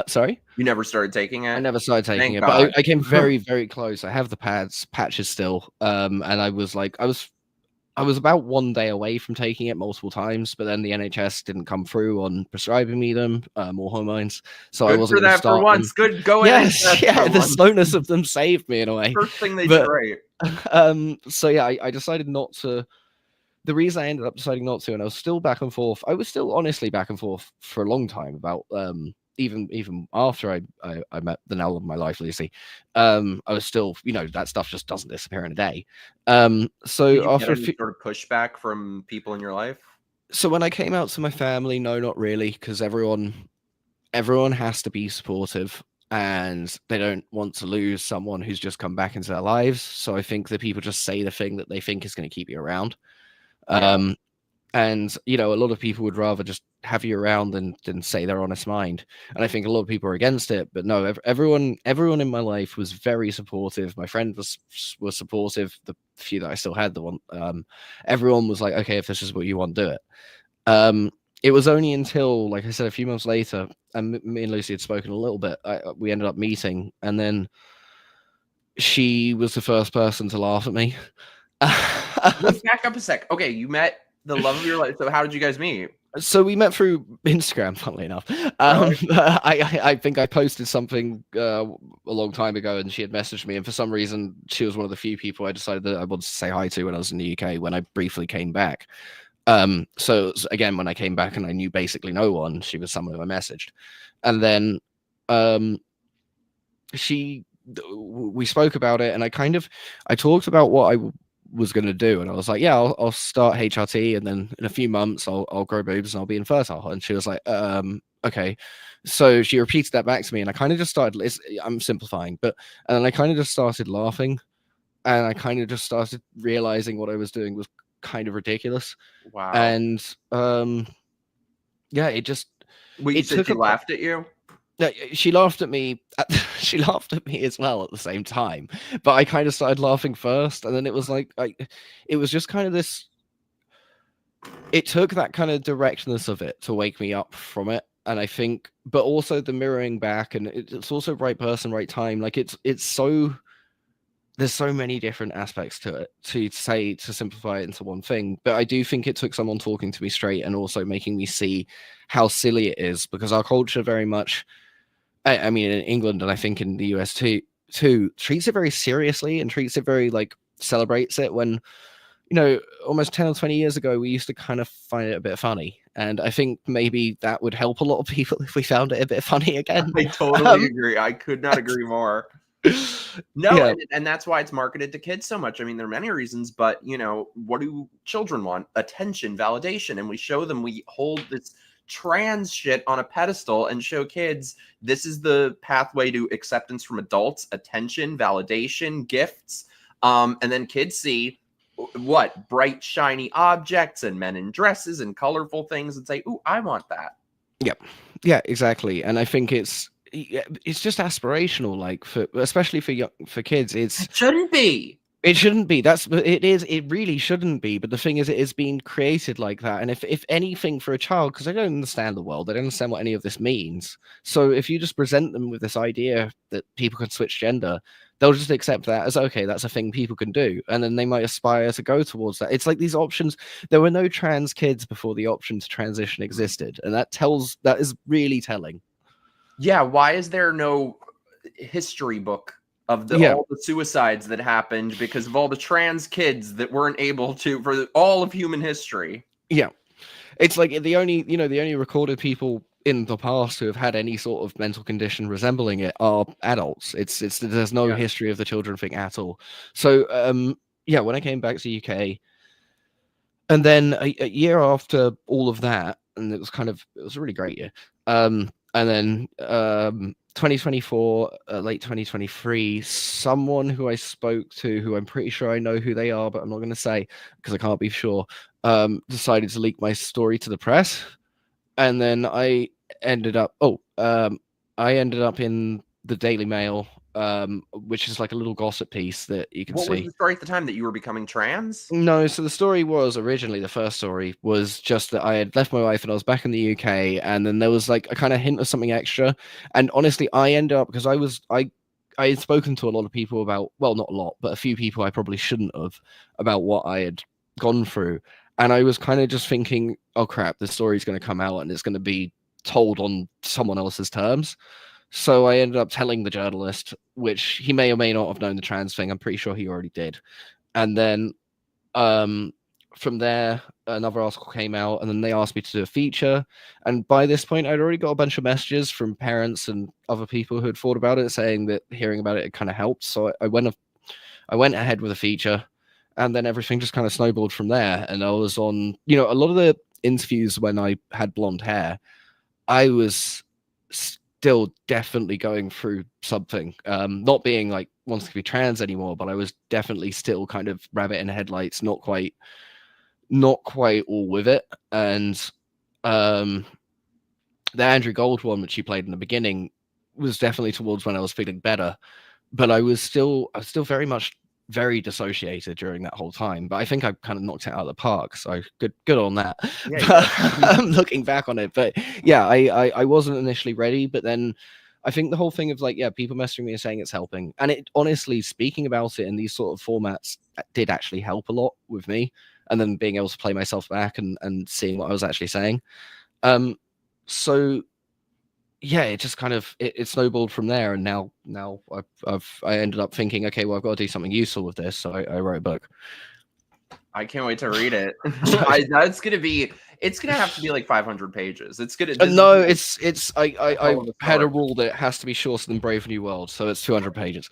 Sorry, you never started taking it? I never started taking it, but I came very, very close. I have the patches still, and I was about 1 day away from taking it multiple times, but then the NHS didn't come through on prescribing me them more hormones, so I wasn't going to start for once. Good going. Yes, the slowness of them saved me in a way. First thing they did right. So yeah, I decided not to. The reason I ended up deciding not to, and I was still back and forth. I was still honestly back and forth for a long time about even after I met the now of my life, Lucy. I was still, that stuff just doesn't disappear in a day. So after sort of pushback from people in your life. So when I came out to my family, no, not really, because everyone has to be supportive, and they don't want to lose someone who's just come back into their lives. So I think that people just say the thing that they think is going to keep you around. And, a lot of people would rather just have you around than say their honest mind. And I think a lot of people are against it. But no, everyone in my life was very supportive. My friend was supportive. The few that I still had, everyone was like, okay, if this is what you want, do it. It was only until, like I said, a few months later, and me and Lucy had spoken a little bit, we ended up meeting. And then she was the first person to laugh at me. Let's back up a sec. Okay, you met the love of your life. So how did you guys meet? So we met through Instagram, funnily enough. I think I posted something a long time ago, and she had messaged me, and for some reason she was one of the few people I decided that I wanted to say hi to when I was in the UK, when I briefly came back. So again, when I came back and I knew basically no one, she was someone who I messaged. And then we spoke about it, and I talked about what I was going to do, and I was like, yeah, I'll start HRT, and then in a few months I'll grow boobs and I'll be infertile. And she was like, okay. So she repeated that back to me, and I kind of just started, I'm simplifying, and then I kind of just started laughing, and I kind of just started realizing what I was doing was kind of ridiculous. Wow. And yeah, it just she laughed at you? She laughed at me. She laughed at me as well at the same time. But I kind of started laughing first, and then it was like, it was just kind of this. It took that kind of directness of it to wake me up from it, And I think, but also the mirroring back, and it's also right person, right time. Like it's so, there's so many different aspects to it to simplify it into one thing. But I do think it took someone talking to me straight and also making me see how silly it is, because our culture very much, I mean, in England and I think in the US too, treats it very seriously and treats it very like celebrates it, when, you know, almost 10 or 20 years ago, we used to kind of find it a bit funny. And I think maybe that would help a lot of people if we found it a bit funny again. I totally agree. I could not agree more. No, Yeah. and that's why it's marketed to kids so much. I mean, there are many reasons, but you know, what do children want? Attention, validation, and we show them, we hold this trans shit on a pedestal and show kids this is the pathway to acceptance from adults: attention, validation, gifts. And then kids see what? Bright, shiny objects and men in dresses and colorful things and say, "Ooh, I want that." Yep. Yeah, exactly. And I think it's just aspirational, like especially for kids. It shouldn't be. It shouldn't be. It really shouldn't be. But the thing is, it is being created like that. And if anything for a child, because they don't understand the world, they don't understand what any of this means. So if you just present them with this idea that people can switch gender, they'll just accept that as, okay, that's a thing people can do. And then they might aspire to go towards that. It's like these options. There were no trans kids before the option to transition existed. And that is really telling. Yeah. Why is there no history book of all the suicides that happened because of all the trans kids that weren't able to, for all of human history? Yeah. It's like the only recorded people in the past who have had any sort of mental condition resembling it are adults. There's no history of the children thing at all. So when I came back to the UK, and then a year after all of that, and it was a really great year. And then 2024, late 2023, someone who I spoke to, who I'm pretty sure I know who they are, but I'm not going to say because I can't be sure, decided to leak my story to the press. And then I ended up in the Daily Mail, which is like a little gossip piece that you can see. What was the story at the time, that you were becoming trans? No, so the story was originally, the first story was just that I had left my wife and I was back in the UK, and then there was like a kind of hint of something extra. And honestly, I ended up, because I had spoken to a lot of people about, well, not a lot, but a few people I probably shouldn't have, about what I had gone through. And I was kind of just thinking, oh crap, this story's going to come out and it's going to be told on someone else's terms. So I ended up telling the journalist, which he may or may not have known the trans thing. I'm pretty sure he already did. And then from there, another article came out, and then they asked me to do a feature. And by this point, I'd already got a bunch of messages from parents and other people who had thought about it, saying that hearing about it kind of helped. So I went ahead with a feature, and then everything just kind of snowballed from there. And I was on, a lot of the interviews when I had blonde hair, I was still definitely going through something, not being like wanting to be trans anymore, but I was definitely still kind of rabbit in headlights, not quite all with it. And the Andrew Gold one, which he played in the beginning, was definitely towards when I was feeling better, but I was still very much very dissociated during that whole time. But I think I kind of knocked it out of the park, so good on that. I'm looking back on it, but yeah, I wasn't initially ready, but then I think the whole thing of like, people messaging me and saying it's helping, and it, honestly, speaking about it in these sort of formats did actually help a lot with me, and then being able to play myself back and seeing what I was actually saying. So yeah, it just kind of it snowballed from there, and now I ended up thinking, okay, well, I've got to do something useful with this, so I wrote a book. I can't wait to read it. It's gonna have to be like 500 pages. It's gonna. I had a rule that it has to be shorter than Brave New World, so it's 200 pages.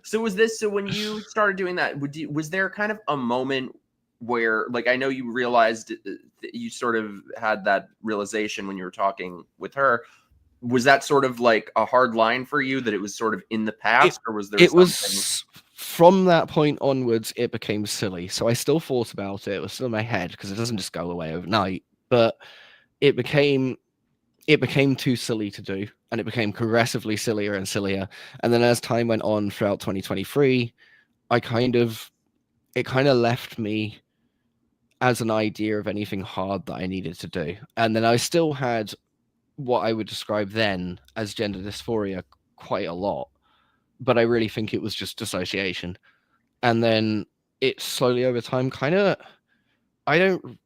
So when you started doing that, was there kind of a moment where, like, I know you realized you sort of had that realization when you were talking with her. Was that sort of like a hard line for you, that it was sort of in the past, or was there something? Was from that point onwards, it became silly. So I still thought about it. It was still in my head, because it doesn't just go away overnight. But it became too silly to do, and it became progressively sillier and sillier. And then as time went on throughout 2023, it kind of left me as an idea of anything hard that I needed to do. And then I still had what I would describe then as gender dysphoria quite a lot, but I really think it was just dissociation. And then it slowly over time I don't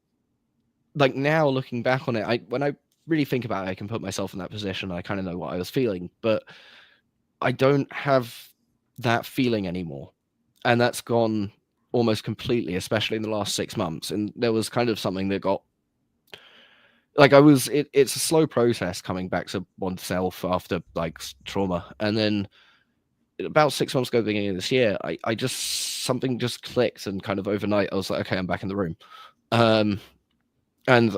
like, now looking back on it, when I really think about it, I can put myself in that position. I kind of know what I was feeling, but I don't have that feeling anymore. And that's gone almost completely, especially in the last 6 months. And there was kind of something that got like, it's a slow process coming back to oneself after like trauma. And then about 6 months ago, at the beginning of this year, I just, something just clicked, and kind of overnight I was like, okay, I'm back in the room. And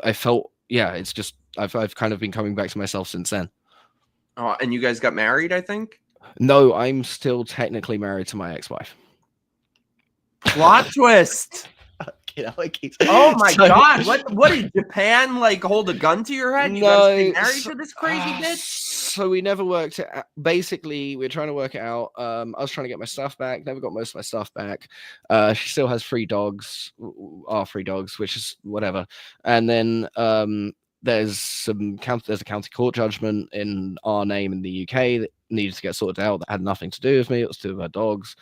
I felt, yeah, it's just, I've kind of been coming back to myself since then. Oh, and you guys got married, I think? No, I'm still technically married to my ex-wife. Plot twist. You know, oh my god! What did Japan like hold a gun to your head? You gotta stay married to this crazy bitch. So we never worked it out. Basically, we're trying to work it out. I was trying to get my stuff back. Never got most of my stuff back. She still has 3 dogs, our 3 dogs, which is whatever. And then there's a county court judgment in our name in the UK that needed to get sorted out. That had nothing to do with me. It was to do with our dogs.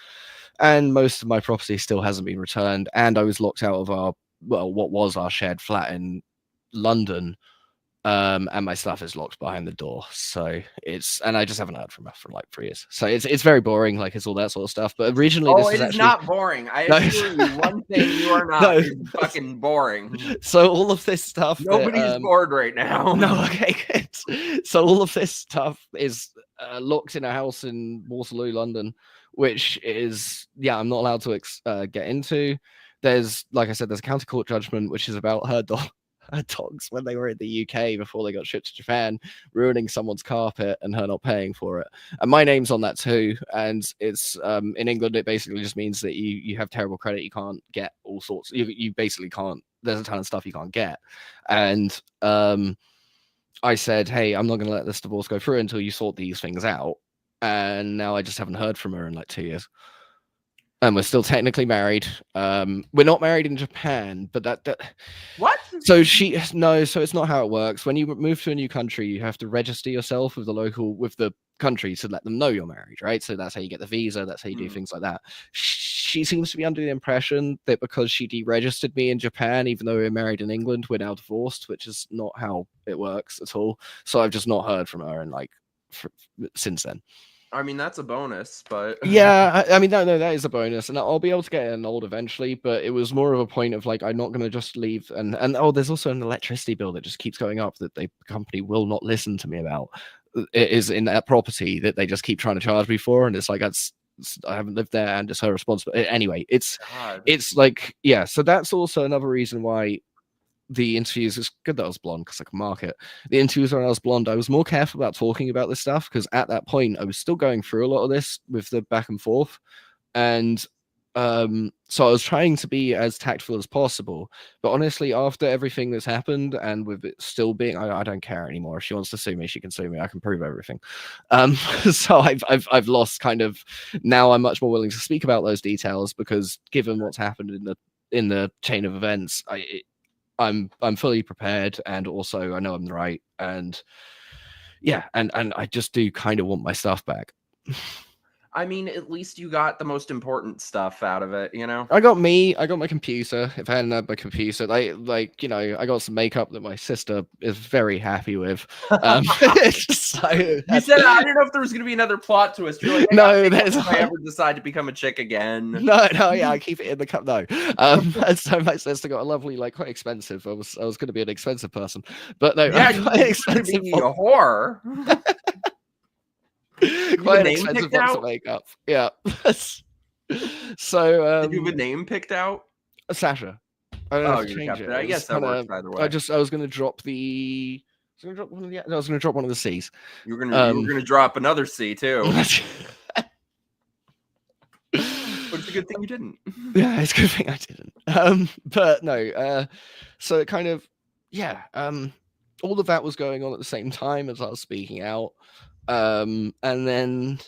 And most of my property still hasn't been returned. And I was locked out of what was our shared flat in London. And my stuff is locked behind the door. So and I just haven't heard from her for like 3 years. So it's very boring. Like, it's all that sort of stuff. But originally, this is actually not boring. I assure you, one thing you are not is fucking boring. So all of this stuff, nobody's bored right now. No, okay, good. So all of this stuff is locked in a house in Waterloo, London, which is, yeah, I'm not allowed to get into. There's, like I said, there's a county court judgment, which is about her dogs when they were in the UK before they got shipped to Japan, ruining someone's carpet and her not paying for it. And my name's on that too. And it's in England, it basically just means that you have terrible credit. You can't get all sorts. You basically can't. There's a ton of stuff you can't get. And I said, hey, I'm not going to let this divorce go through until you sort these things out. And now I just haven't heard from her in like 2 years. And we're still technically married. We're not married in Japan, but that what? So so it's not how it works. When you move to a new country, you have to register yourself with the country to let them know you're married, right? So that's how you get the visa. That's how you do things like that. She seems to be under the impression that because she deregistered me in Japan, even though we're married in England, we're now divorced, which is not how it works at all. So I've just not heard from her since then. I mean, that's a bonus, but yeah, I mean, no, that is a bonus, and I'll be able to get it annulled eventually. But it was more of a point of like, I'm not going to just leave, and there's also an electricity bill that just keeps going up that the company will not listen to me about. It is in that property that they just keep trying to charge me for, and it's like, I haven't lived there, and it's her responsibility. Anyway, it's like, yeah. So that's also another reason why the interviews, it's good that I was blonde because I can market. The interviews when I was blonde, I was more careful about talking about this stuff because at that point I was still going through a lot of this with the back and forth. And so I was trying to be as tactful as possible. But honestly, after everything that's happened and with it still being, I don't care anymore. If she wants to sue me, she can sue me. I can prove everything. So I've lost kind of, now I'm much more willing to speak about those details because given what's happened in the chain of events, I'm fully prepared, and also I know I'm right, and yeah, and I just do kind of want my stuff back. I mean, at least you got the most important stuff out of it, you know? I got my computer. If I hadn't had my computer, like, you know, I got some makeup that my sister is very happy with. So, you said, I didn't know if there was going to be another plot twist. You're like, hey, no, there's if I ever decide to become a chick again. No, yeah, I keep it in the cup. No, and so my sister got a lovely, like, quite expensive. I was going to be an expensive person, but no, yeah, you're expensive. A whore. Quite an expensive box of makeup. Yeah. So did you have a name picked out? Sascha. I don't know if you kept it. I guess that works either way. I was gonna drop the I was gonna drop one of the C's. You were gonna drop another C too. But it's a good thing you didn't. Yeah, it's a good thing I didn't. But no, so it kind of, yeah, all of that was going on at the same time as I was speaking out. And then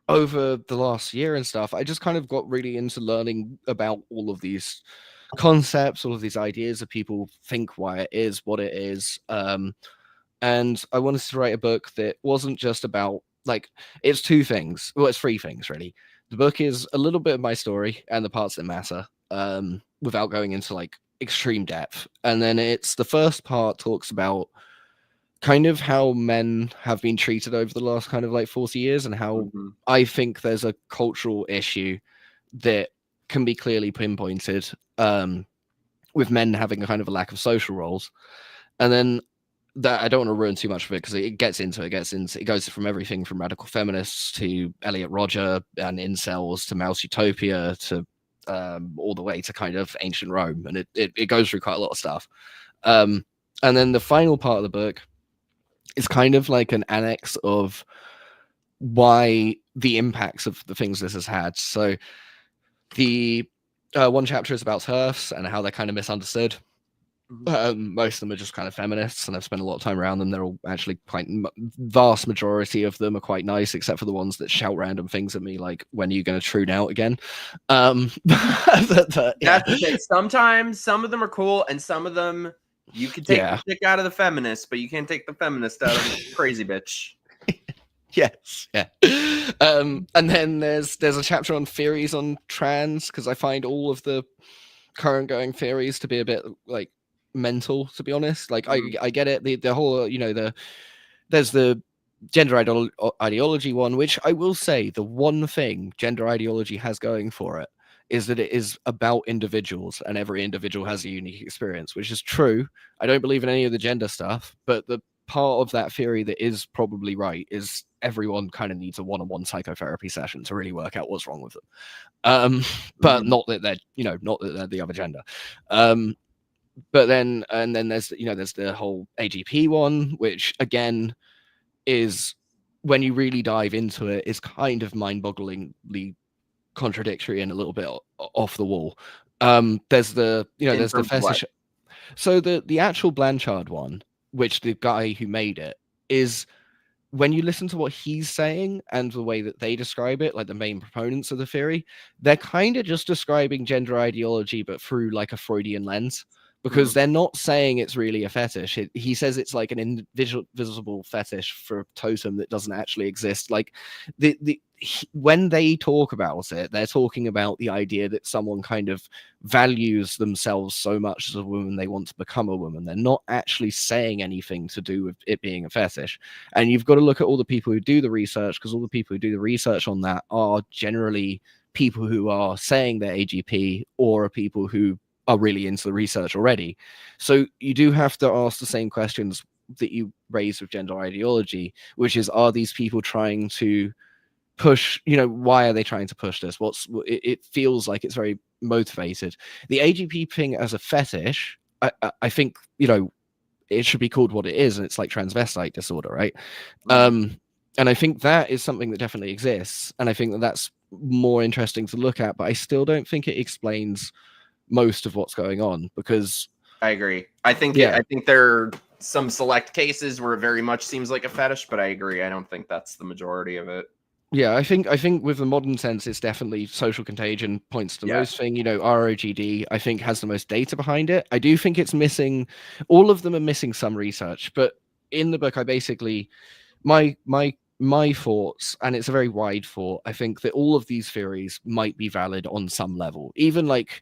over the last year and stuff, I just kind of got really into learning about all of these concepts, all of these ideas that people think why it is what it is. And I wanted to write a book that wasn't just about, like, it's two things. Well, it's three things, really. The book is a little bit of my story and the parts that matter, without going into like extreme depth. And then it's the first part talks about kind of how men have been treated over the last kind of like 40 years and how I think there's a cultural issue that can be clearly pinpointed, with men having a kind of a lack of social roles. And then that, I don't want to ruin too much of it because it goes from everything from radical feminists to Elliot Rodger and incels to Mouse Utopia to all the way to kind of ancient Rome, and it goes through quite a lot of stuff. And then the final part of the book is kind of like an annex of why the impacts of the things this has had. So the one chapter is about TERFs and how they're kind of misunderstood. Most of them are just kind of feminists, and I've spent a lot of time around them. They're all actually quite vast majority of them are quite nice, except for the ones that shout random things at me, like, "When are you going to tune out again?" That's the thing. Sometimes some of them are cool, and some of them you can take the dick out of the feminist, but you can't take the feminist out of the crazy bitch. Yes, yeah. And then there's a chapter on theories on trans, because I find all of the current going theories to be a bit like mental, to be honest. Like I get it, the whole, there's the gender ideology one, which I will say the one thing gender ideology has going for it is that it is about individuals, and every individual has a unique experience, which is true. I don't believe in any of the gender stuff, but the part of that theory that is probably right is everyone kind of needs a one-on-one psychotherapy session to really work out what's wrong with them. But not that they're, not that they're the other gender. But then there's the whole AGP one, which again is, when you really dive into it, is kind of mind-bogglingly contradictory and a little bit off the wall. There's the fetish. So the actual Blanchard one, which the guy who made it, is, when you listen to what he's saying and the way that they describe it, like the main proponents of the theory, they're kind of just describing gender ideology, but through like a Freudian lens, because they're not saying it's really a fetish. He says it's like an invisible fetish for a totem that doesn't actually exist. Like when they talk about it, they're talking about the idea that someone kind of values themselves so much as a woman they want to become a woman. They're not actually saying anything to do with it being a fetish. And you've got to look at all the people who do the research, because all the people who do the research on that are generally people who are saying they're AGP or are people who are really into the research already. So you do have to ask the same questions that you raise with gender ideology, which is, are these people trying to push, why are they trying to push this? It feels like it's very motivated. The AGP thing as a fetish, I think, it should be called what it is, and it's like transvestite disorder, right? And I think that is something that definitely exists, and I think that that's more interesting to look at, but I still don't think it explains most of what's going on, because I agree. I think there are some select cases where it very much seems like a fetish, but I agree. I don't think that's the majority of it. Yeah, I think with the modern sense, it's definitely social contagion points to the most thing. ROGD, I think, has the most data behind it. I do think it's missing. All of them are missing some research, but in the book, I basically my thoughts, and it's a very wide thought. I think that all of these theories might be valid on some level, even like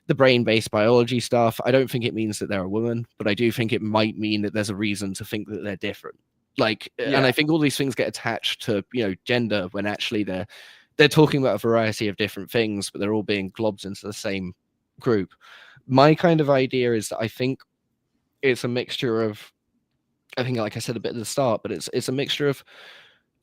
the brain-based biology stuff. I don't think it means that they're a woman, but I do think it might mean that there's a reason to think that they're different. And I think all these things get attached to gender, when actually they're talking about a variety of different things, but they're all being globbed into the same group. My kind of idea is that I think it's a mixture of, I think, like I said a bit at the start, but it's a mixture of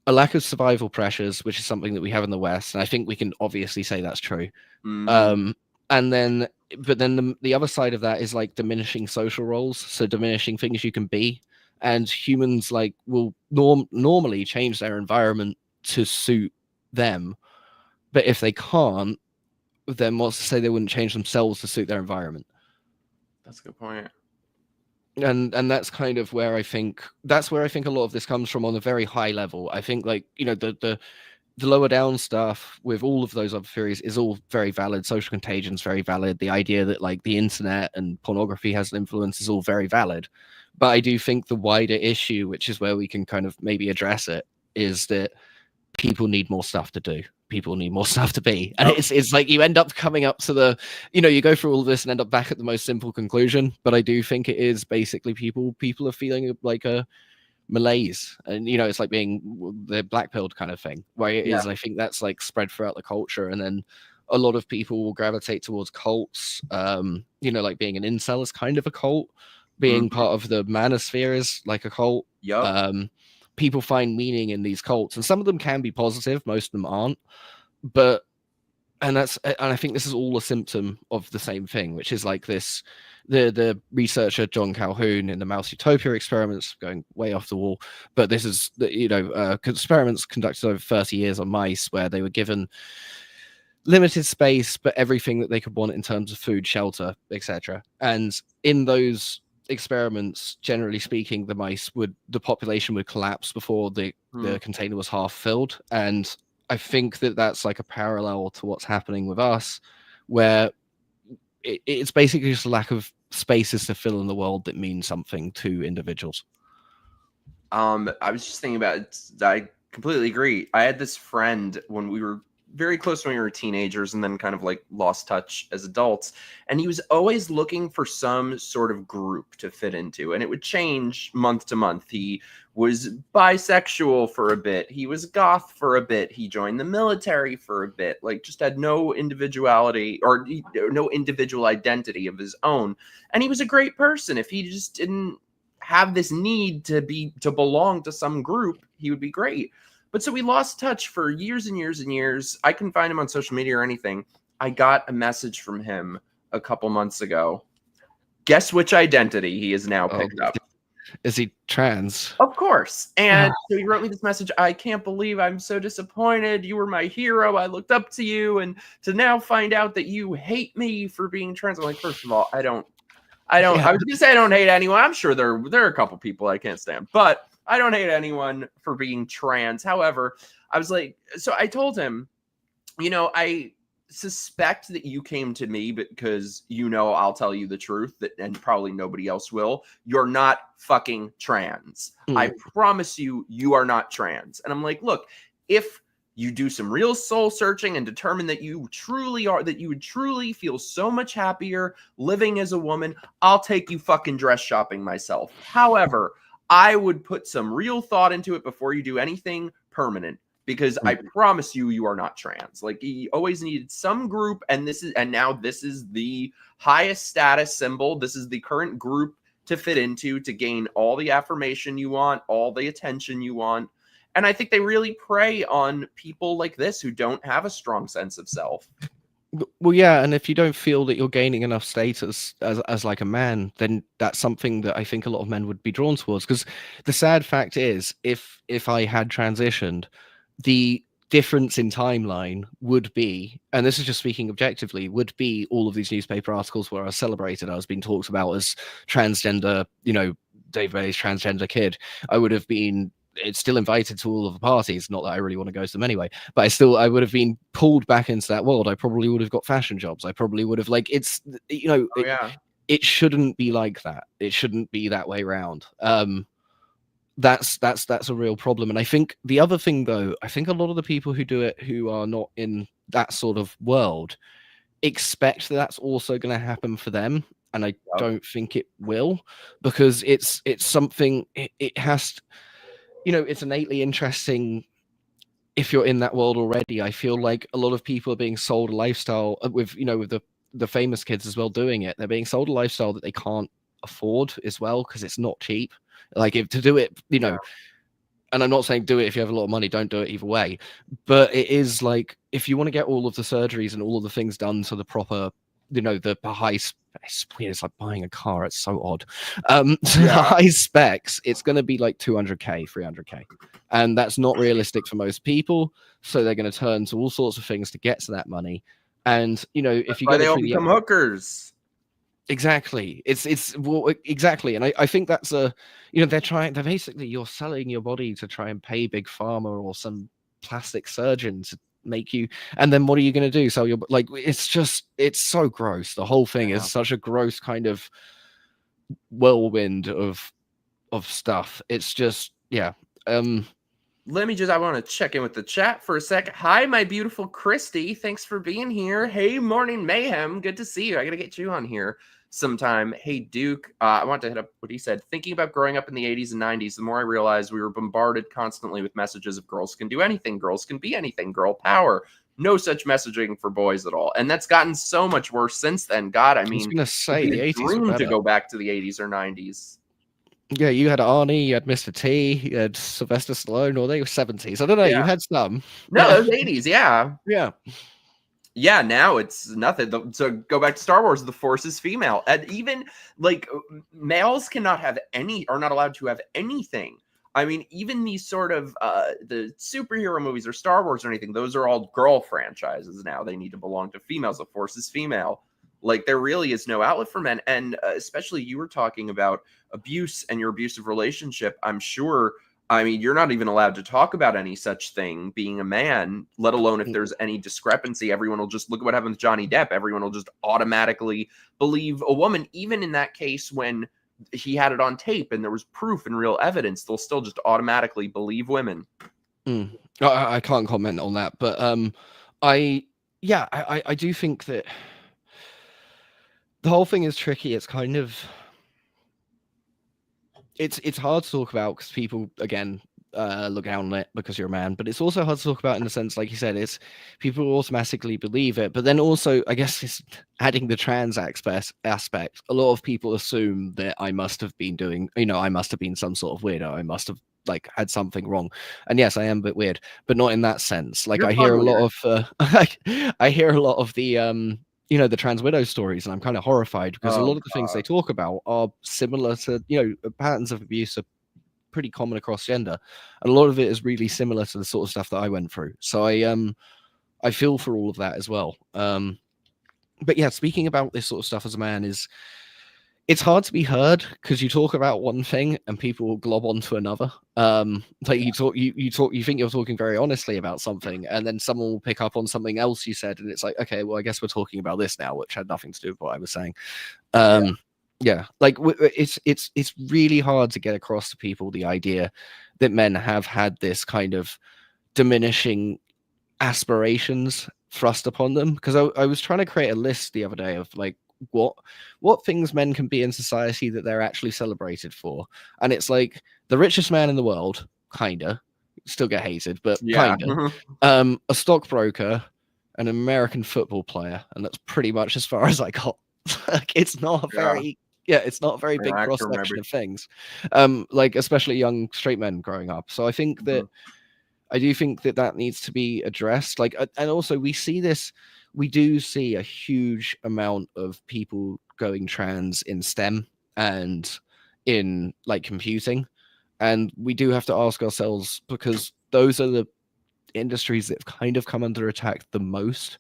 a lack of survival pressures, which is something that we have in the West, and I think we can obviously say that's true. And then the other side of that is like diminishing social roles, so diminishing things you can be. And humans will normally change their environment to suit them, but if they can't, then what's to say they wouldn't change themselves to suit their environment? That's a good point. And that's kind of where I think a lot of this comes from on a very high level. I think the the lower down stuff with all of those other theories is all very valid. Social contagion is very valid. The idea that like the internet and pornography has an influence is all very valid. But I do think the wider issue, which is where we can kind of maybe address it, is that people need more stuff to do. People need more stuff to be. And it's like you end up coming up to the, you go through all of this and end up back at the most simple conclusion. But I do think it is basically people are feeling like a malaise, and it's like being the black pilled kind of thing, where it is. I think that's like spread throughout the culture, and then a lot of people will gravitate towards cults. Like being an incel is kind of a cult, being part of the manosphere is like a cult. People find meaning in these cults, and some of them can be positive, most of them aren't. But and I think this is all a symptom of the same thing, which is like this. The researcher John Calhoun in the mouse utopia experiments, going way off the wall, but this is experiments conducted over 30 years on mice, where they were given limited space but everything that they could want in terms of food, shelter, etc. And in those experiments, generally speaking, the population would collapse before the container was half filled. And I think that that's like a parallel to what's happening with us, where it's basically just a lack of spaces to fill in the world that mean something to individuals. I was just thinking about it. I completely agree. I had this friend when we were very close when we were teenagers, and then kind of like lost touch as adults. And he was always looking for some sort of group to fit into, and it would change month to month. He was bisexual for a bit. He was goth for a bit. He joined the military for a bit. Like, just had no individuality or no individual identity of his own. And he was a great person. If he just didn't have this need to belong to some group, he would be great. But so we lost touch for years and years and years. I couldn't find him on social media or anything. I got a message from him a couple months ago. Guess which identity he has now picked up? Is he trans? Of course. And so he wrote me this message. I can't believe I'm so disappointed. You were my hero. I looked up to you. And to now find out that you hate me for being trans. I'm like, first of all, I was going to say I don't hate anyone. I'm sure there are a couple people I can't stand. But I don't hate anyone for being trans. However, I was like, so I told him, I suspect that you came to me because I'll tell you the truth, and probably nobody else will. You're not fucking trans. I promise you are not trans. And I'm like, look, if you do some real soul searching and determine that you truly are, that you would truly feel so much happier living as a woman, I'll take you fucking dress shopping myself. However, I would put some real thought into it before you do anything permanent, because I promise you are not trans. Like, he always needed some group, and now this is the highest status symbol. This is the current group to fit into, to gain all the affirmation you want, all the attention you want. And I think they really prey on people like this who don't have a strong sense of self. Well, yeah, and if you don't feel that you're gaining enough status as like a man, then that's something that I think a lot of men would be drawn towards. Because the sad fact is, if I had transitioned, the difference in timeline would be, and this is just speaking objectively, would be all of these newspaper articles where I was celebrated. I was being talked about as transgender, Dave Bailey's transgender kid. I would have been it's still invited to all of the parties. Not that I really want to go to them anyway, but I would have been pulled back into that world. I probably would have got fashion jobs. I probably would have it shouldn't be like that. It shouldn't be that way around. That's a real problem. And I think the other thing, though, I think a lot of the people who do it, who are not in that sort of world, expect that that's also going to happen for them. And I don't think it will, because it's something, it has to, it's innately interesting if you're in that world already. I feel like a lot of people are being sold a lifestyle with the famous kids as well doing it. They're being sold a lifestyle that they can't afford as well, because it's not cheap. Like, if to do it, and I'm not saying do it if you have a lot of money, don't do it either way. But it is like, if you want to get all of the surgeries and all of the things done to the proper, the high, it's weird, it's like buying a car, it's so odd. High specs, it's going to be like 200k, 300k. And that's not realistic for most people. So they're going to turn to all sorts of things to get to that money. And, if you they all become hookers. Exactly. Exactly. And I think that's they're basically, you're selling your body to try and pay Big Pharma or some plastic surgeon to make you, and then what are you going to do? So you're like, it's so gross. The whole thing is such a gross kind of whirlwind of stuff. It's just, yeah. I want to check in with the chat for a sec. Hi, my beautiful Christy. Thanks for being here. Hey, Morning Mayhem. Good to see you. I got to get you on here sometime. Hey, Duke. I want to hit up what he said. Thinking about growing up in the 80s and 90s, the more I realized we were bombarded constantly with messages of girls can do anything, girls can be anything, girl power. No such messaging for boys at all. And that's gotten so much worse since then. God, I mean, I was going to say, the 80s dream to go back to the 80s or 90s. Yeah, you had Arnie, you had Mr. T, you had Sylvester Stallone, or they were 70s. I don't know, you had some. No, those 80s, yeah. Yeah. Yeah, now it's nothing. So go back to Star Wars, the Force is female. And even, like, males cannot have any, are not allowed to have anything. I mean, even these sort of, the superhero movies or Star Wars or anything, those are all girl franchises now. They need to belong to females. The Force is female. Like, there really is no outlet for men. And especially you were talking about abuse and your abusive relationship. I'm sure, I mean, you're not even allowed to talk about any such thing being a man, let alone if there's any discrepancy. Everyone will just look at what happened with Johnny Depp. Everyone will just automatically believe a woman. Even in that case, when he had it on tape and there was proof and real evidence, they'll still just automatically believe women. I can't comment on that. But I do think that the whole thing is tricky. It's kind of, it's hard to talk about because people, again, look down on it because you're a man, but it's also hard to talk about in the sense, like you said, it's people automatically believe it. But then also, I guess, it's adding the trans aspect. A lot of people assume that I must have been doing, I must have been some sort of weirdo. I must have like had something wrong. And yes, I am a bit weird, but not in that sense. Like I hear a lot of I hear a lot of the the trans widow stories, and I'm kind of horrified because a lot of the things they talk about are similar to, patterns of abuse are pretty common across gender, and a lot of it is really similar to the sort of stuff that I went through. So I feel for all of that as well. But yeah, speaking about this sort of stuff as a man it's hard to be heard because you talk about one thing and people will glob onto another. Like you think you're talking very honestly about something, and then someone will pick up on something else you said, and it's like, okay, well, I guess we're talking about this now, which had nothing to do with what I was saying. Yeah, like it's really hard to get across to people the idea that men have had this kind of diminishing aspirations thrust upon them. Because I was trying to create a list the other day of like what things men can be in society that they're actually celebrated for, and it's like the richest man in the world, kinda, still get hated, but kinda, a stockbroker, an American football player, and that's pretty much as far as I got. Like, it's not a very it's not a very big cross section of things, like especially young straight men growing up. So I think that I do think that needs to be addressed. Like, and also we do see a huge amount of people going trans in STEM and in like computing, and we do have to ask ourselves, because those are the industries that have kind of come under attack the most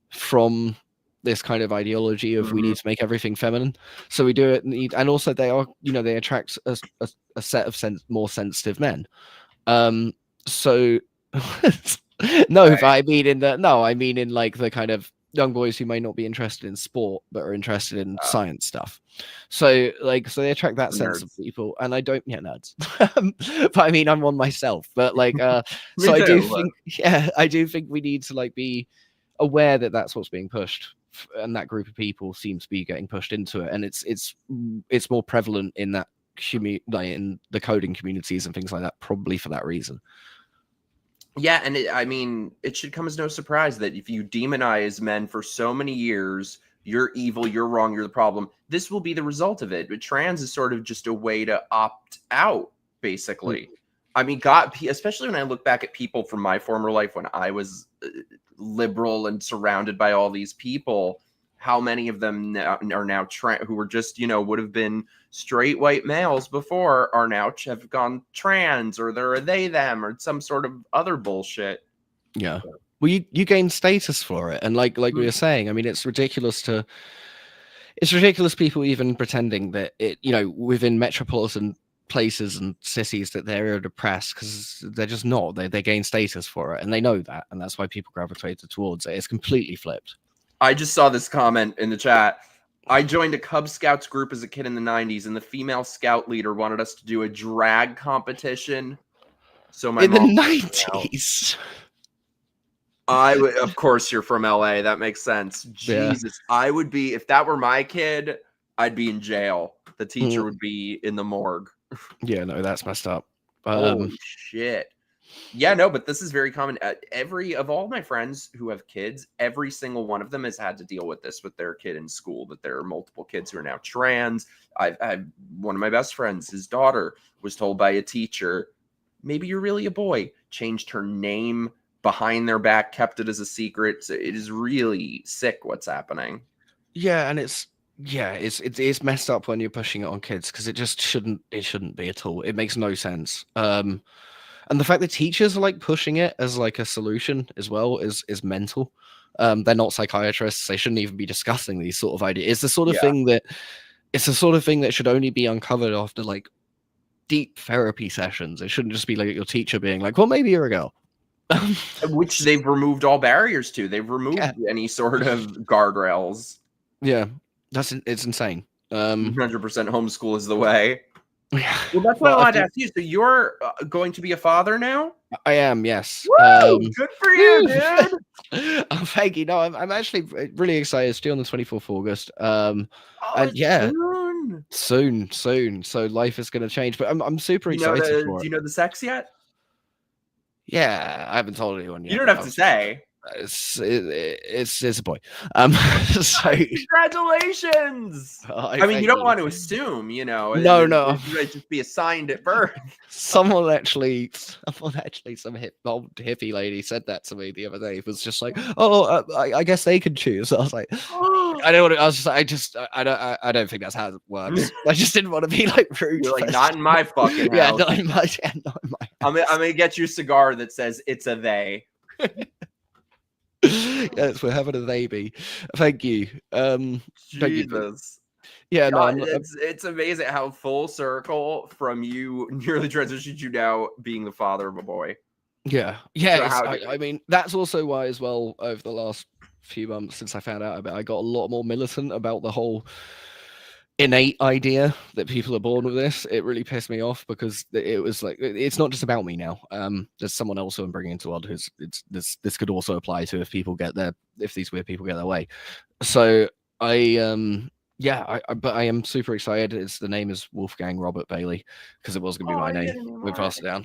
from this kind of ideology of we need to make everything feminine. So we do it, and also they are, they attract a set of more sensitive men. So but I mean in like the kind of young boys who may not be interested in sport but are interested in science stuff. So they attract that sense of people, and I don't nerds. But I mean, I'm one myself, but like so I do think we need to like be aware that that's what's being pushed, and that group of people seems to be getting pushed into it, and it's more prevalent in that in the coding communities and things like that, probably for that reason. Yeah, and it should come as no surprise that if you demonize men for so many years, you're evil, you're wrong, you're the problem, this will be the result of it. But trans is sort of just a way to opt out, basically. I mean, God, especially when I look back at people from my former life when I was liberal and surrounded by all these people, how many of them are now who were just, would have been straight white males before, are now have gone trans, or they're a they them, or some sort of other bullshit. Yeah. Well, you gain status for it, and like we were saying, I mean, it's ridiculous people even pretending that it, within metropolitan places and cities that they're depressed because they're just not. They gain status for it, and they know that, and that's why people gravitated towards it. It's completely flipped. I just saw this comment in the chat. I joined a Cub Scouts group as a kid in the 90s, and the female scout leader wanted us to do a drag competition. So my in the mom 90s. I would, of course, you're from LA. That makes sense. Jesus, yeah. I would be, if that were my kid, I'd be in jail. The teacher would be in the morgue. Yeah, no, that's messed up. Holy shit. Yeah, no, but this is very common. Of all my friends who have kids, every single one of them has had to deal with this with their kid in school, that there are multiple kids who are now trans. I've one of my best friends, his daughter was told by a teacher, maybe you're really a boy, changed her name behind their back, kept it as a secret. So it is really sick what's happening. Yeah, and it's messed up when you're pushing it on kids, because it just shouldn't be at all. It makes no sense. And the fact that teachers are like pushing it as like a solution as well is mental. They're not psychiatrists. They shouldn't even be discussing these sort of ideas. It's the sort of thing that should only be uncovered after like deep therapy sessions. It shouldn't just be like your teacher being like, well, maybe you're a girl. Which they've removed all barriers to. They've removed any sort of guardrails. Yeah, it's insane. 100% homeschool is the way. Yeah. Well, that's what I wanted to ask you. So you're going to be a father now? I am, yes. Woo! Good for you, dude. Oh, thank you. No, I'm actually really excited. It's due on the 24th of August. And yeah, soon. So life is going to change, but I'm super excited for it. Do you know the sex yet? Yeah, I haven't told anyone yet. You don't have to say. It's a boy. So congratulations. I mean, you don't want to assume, No. You might just be assigned at birth. Someone actually, some old hippie lady said that to me the other day. It was just like, I guess they can choose. I was like, I don't think that's how it works. I just didn't want to be like rude. You're like, not in my fucking house. Yeah, not in my house. I'm gonna get you a cigar that says it's a they. Yes, we're having a baby. Thank you. Jesus. Yeah, God, it's amazing how full circle from you nearly transitioned you now being the father of a boy. Yeah. I mean, that's also why as well, over the last few months since I found out about it, I got a lot more militant about the whole innate idea that people are born with this. It really pissed me off, because it was like, it's not just about me now. There's someone else who I'm bringing into the world who's this could also apply to if these weird people get their way. So but I am super excited. The name is Wolfgang Robert Bailey, because it was gonna be my name. We passed it down.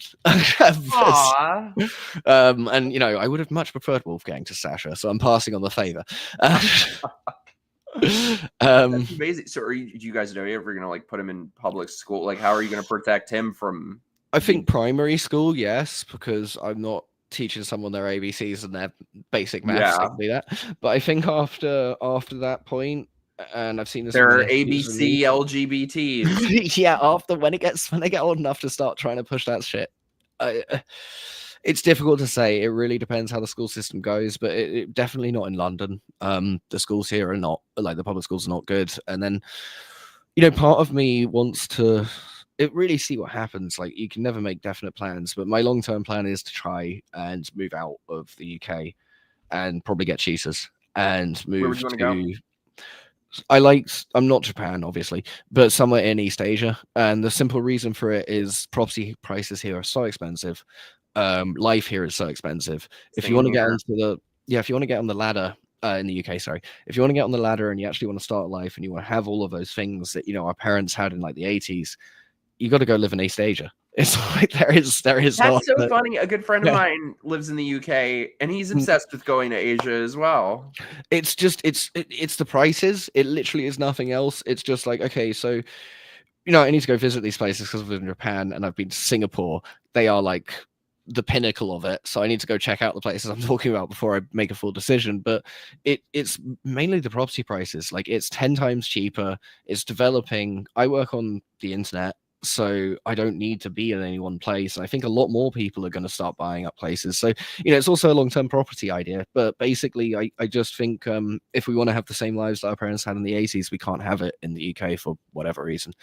And I would have much preferred Wolfgang to Sascha, so I'm passing on the favor. That's amazing. So do you guys know, are you ever gonna like put him in public school? Like, how are you gonna protect him from? I think primary school, yes, because I'm not teaching someone their ABCs and their basic maths. Yeah. But I think after that point, and I've seen this. There are ABC LGBTs. Yeah, when they get old enough to start trying to push that shit. It's difficult to say. It really depends how the school system goes, but it definitely not in London. The schools here are not, like, the public schools are not good. And then, part of me wants to really see what happens. Like, you can never make definite plans, but my long-term plan is to try and move out of the UK and probably get cheaters and move. Where would you want to go? I'm not Japan, obviously, but somewhere in East Asia. And the simple reason for it is property prices here are so expensive. Life here is so expensive. If you want to get on the ladder in the UK, if you want to get on the ladder and you actually want to start life and you want to have all of those things that our parents had in like the 80s, you got to go live in East Asia. It's like there is. That's so funny. A good friend of mine lives in the UK, and he's obsessed with going to Asia as well. It's just it's the prices. It literally is nothing else. It's just like, okay, so I need to go visit these places because I've lived in Japan and I've been to Singapore. They are like the pinnacle of it, so I need to go check out the places I'm talking about before I make a full decision. But it's mainly the property prices. Like, it's 10 times cheaper. It's developing. I work on the internet, so I don't need to be in any one place. And I think a lot more people are going to start buying up places. So, it's also a long-term property idea. But basically, I just think if we want to have the same lives that our parents had in the 80s, we can't have it in the UK for whatever reason.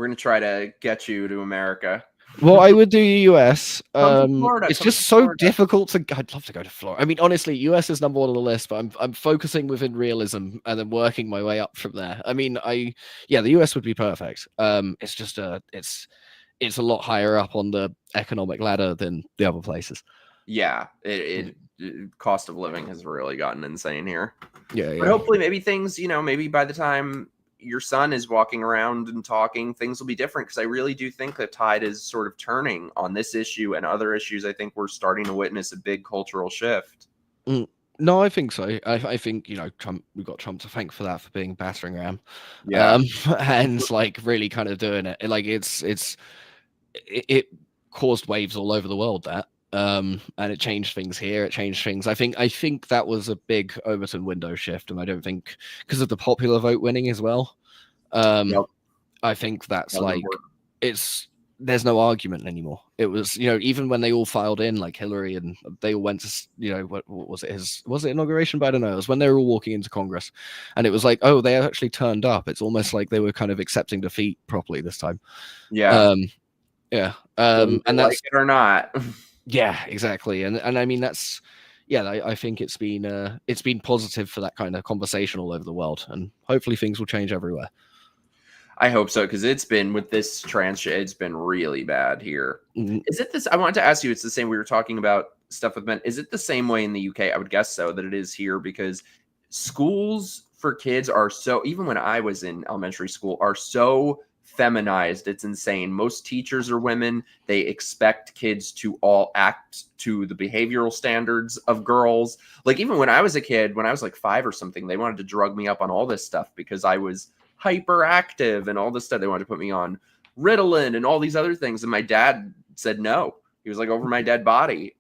We're gonna try to get you to America. Well, I would do US. Come to Florida, It's come just to so Florida. difficult to. I'd love to go to Florida. I mean, honestly, US is number one on the list, but I'm focusing within realism and then working my way up from there. I mean, the US would be perfect. It's just it's a lot higher up on the economic ladder than the other places. Yeah, cost of living has really gotten insane here. Yeah, But hopefully, maybe things, maybe by the time your son is walking around and talking, things will be different, because I really do think the tide is sort of turning on this issue and other issues. I think we're starting to witness a big cultural shift. No, I think so. I think Trump. We've got Trump to thank for that, for being battering ram. Yeah, And like really kind of doing it. Like it caused waves all over the world, that and it changed things here. It changed things. I think that was a big Overton window shift, and I don't think, because of the popular vote winning as well. Yep. I think that's Doesn't like work. there's no argument anymore. It was, even when they all filed in, like Hillary, and they all went to, what was it, was it inauguration? But I don't know. It was when they were all walking into Congress, and it was like, oh, they actually turned up. It's almost like they were kind of accepting defeat properly this time. Yeah. Yeah. Whether And they that's like it or not. yeah, exactly. And I mean, that's, yeah, I think it's been positive for that kind of conversation all over the world, and hopefully things will change everywhere. I hope so, because it's been, with this trans shit, it's been really bad here. Mhm. Is it this? I wanted to ask you, it's the same, we were talking about stuff with men. Is it the same way in the UK? I would guess so, that it is here, because schools for kids are so, even when I was in elementary school, are so feminized. It's insane. Most teachers are women. They expect kids to all act to the behavioral standards of girls. Like, even when I was a kid, when I was like 5 or something, they wanted to drug me up on all this stuff because I was hyperactive and all this stuff. They wanted to put me on Ritalin and all these other things, and my dad said no. He was like, over my dead body.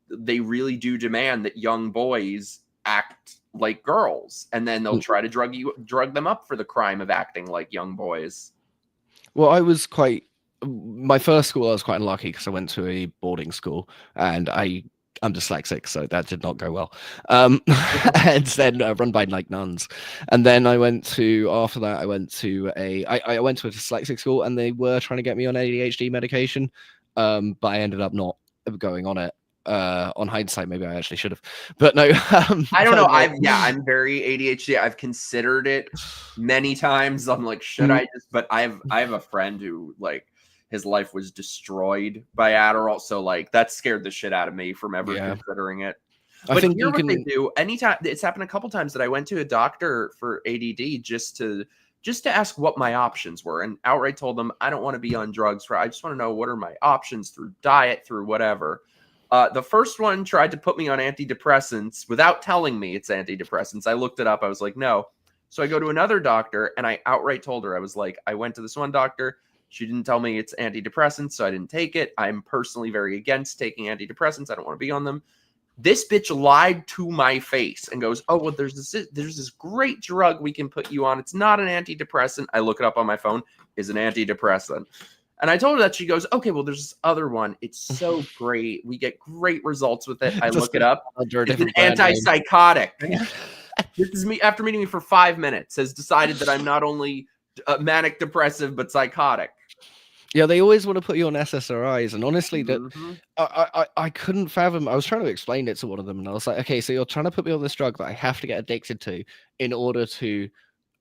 They really do demand that young boys act like girls, and then they'll try to drug them up for the crime of acting like young boys. Well, my first school, I was quite unlucky because I went to a boarding school, and I'm dyslexic, so that did not go well. And then run by like nuns. And then after that, I went to I went to a dyslexic school, and they were trying to get me on ADHD medication. But I ended up not going on it. On hindsight, maybe I actually should have, but no. I don't know. I'm very ADHD. I've considered it many times. I'm like, should I just? But I have a friend who, like, his life was destroyed by Adderall, so like that scared the shit out of me from ever considering it. But I think what they do anytime. It's happened a couple times that I went to a doctor for ADD just to ask what my options were, and outright told them I don't want to be on drugs. I just want to know what are my options through diet, through whatever. The first one tried to put me on antidepressants without telling me it's antidepressants. I looked it up. I was like, no. So I go to another doctor, and I outright told her, I was like, I went to this one doctor. She didn't tell me it's antidepressants, so I didn't take it. I'm personally very against taking antidepressants. I don't want to be on them. This bitch lied to my face and goes, oh, well, there's this great drug we can put you on. It's not an antidepressant. I look it up on my phone. Is an antidepressant. And I told her that. She goes, okay, well, there's this other one. It's so great. We get great results with it. I look it up. It's an antipsychotic. This is me, after meeting me for 5 minutes, has decided that I'm not only manic depressive, but psychotic. Yeah, they always want to put you on SSRIs, and honestly, that I couldn't fathom. I was trying to explain it to one of them, and I was like, okay, so you're trying to put me on this drug that I have to get addicted to in order for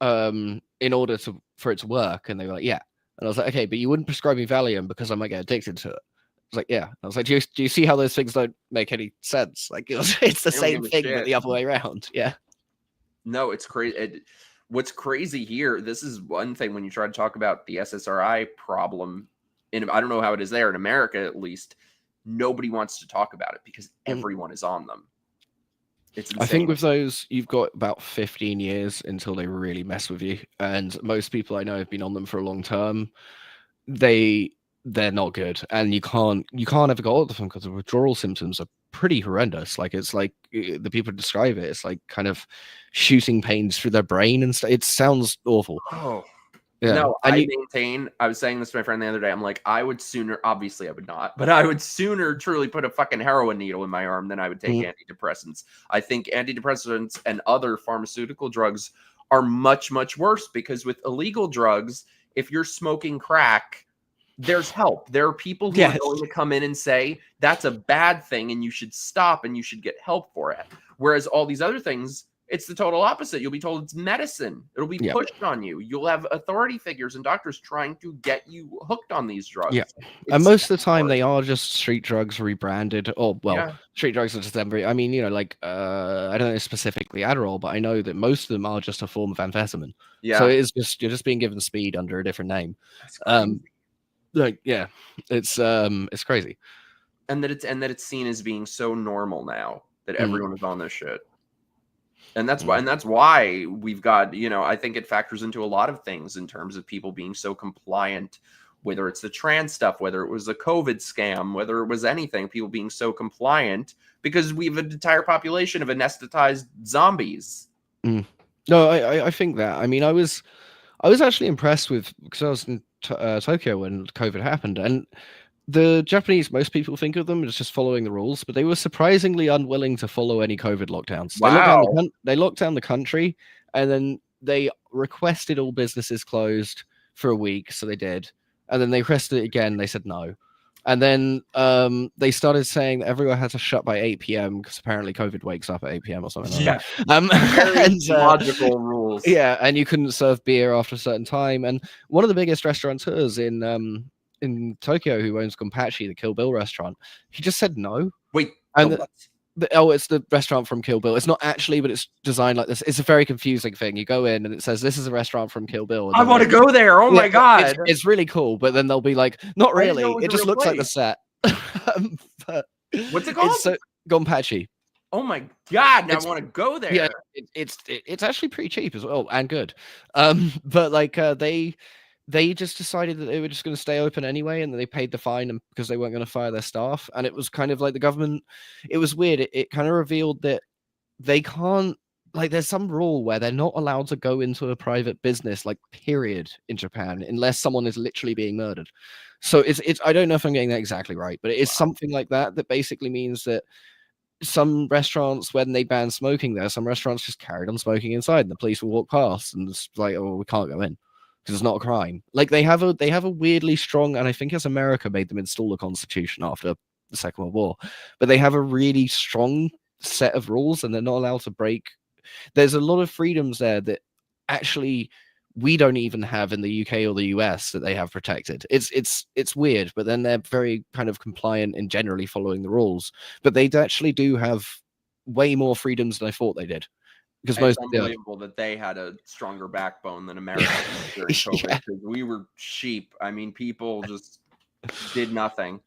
it to work. And they were like, yeah. And I was like, okay, but you wouldn't prescribe me Valium because I might get addicted to it. I was like, yeah. I was like, do you see how those things don't make any sense? Like, it's the same thing, but the other way around. Yeah. No, it's crazy. What's crazy here, this is one thing when you try to talk about the SSRI problem, and I don't know how it is there in America, at least, nobody wants to talk about it because everyone is on them. It's insane. I think with those, you've got about 15 years until they really mess with you. And most people I know have been on them for a long term. They're not good, and you can't ever get hold of them because the withdrawal symptoms are pretty horrendous. Like, it's like the people describe it, it's like kind of shooting pains through their brain and stuff. It sounds awful. Oh. Yeah. No, I was saying this to my friend the other day. I'm like, I would sooner, obviously I would not, but I would sooner truly put a fucking heroin needle in my arm than I would take antidepressants. I think antidepressants and other pharmaceutical drugs are much, much worse, because with illegal drugs, if you're smoking crack, there's help. There are people who are going to come in and say that's a bad thing and you should stop and you should get help for it. Whereas all these other things, it's the total opposite. You'll be told it's medicine. It'll be pushed on you. You'll have authority figures and doctors trying to get you hooked on these drugs. Yeah. And most of the time they are just street drugs rebranded, or street drugs are just them. I mean, you know, like I don't know specifically Adderall, but I know that most of them are just a form of amphetamine. Yeah. So it is just, you're just being given speed under a different name. Like, yeah, it's crazy. And that it's seen as being so normal now that everyone is on this shit. And that's why we've got, you know, I think it factors into a lot of things in terms of people being so compliant, whether it's the trans stuff, whether it was a COVID scam, whether it was anything, people being so compliant because we have an entire population of anesthetized zombies. No, I think that. I mean, I was actually impressed with, because I was in Tokyo when COVID happened, and the Japanese, most people think of them as just following the rules, but they were surprisingly unwilling to follow any COVID lockdowns. Wow. They locked down the country, and then they requested all businesses closed for a week, so they did. And then they requested it again, they said no. And then they started saying that everyone had to shut by 8 p.m. because apparently COVID wakes up at 8 p.m. or something like that. And, logical rules. Yeah, and you couldn't serve beer after a certain time. And one of the biggest restaurateurs in Tokyo, who owns Gonpachi, the Kill Bill restaurant, he just said no. Wait, and it's the restaurant from Kill Bill. It's not actually, but it's designed like this. It's a very confusing thing. You go in and it says, this is a rrestaurant from Kill Bill. I want to go there. Oh my God. It's really cool. But then they'll be like, not really. It just looks like the set. But what's it called? It's Gonpachi. Oh my God. Now I want to go there. Yeah, it's actually pretty cheap as well and good. But like they just decided that they were just going to stay open anyway, and then they paid the fine because they weren't going to fire their staff. And it was kind of like the government, it was weird. It kind of revealed that they can't, like, there's some rule where they're not allowed to go into a private business, like, period, in Japan, unless someone is literally being murdered. So it's I don't know if I'm getting that exactly right, but it is something like that basically means that some restaurants, when they ban smoking there, some restaurants just carried on smoking inside, and the police will walk past and it's like, oh, we can't go in because it's not a crime. Like, they have a weirdly strong, and I think as America made them install a constitution after the Second World War, but they have a really strong set of rules and they're not allowed to break. There's a lot of freedoms there that actually we don't even have in the UK or the US that they have protected. It's weird, but then they're very kind of compliant in generally following the rules. But they actually do have way more freedoms than I thought they did. Because it's unbelievable that they had a stronger backbone than America during COVID. Yeah. We were sheep. I mean, people just did nothing.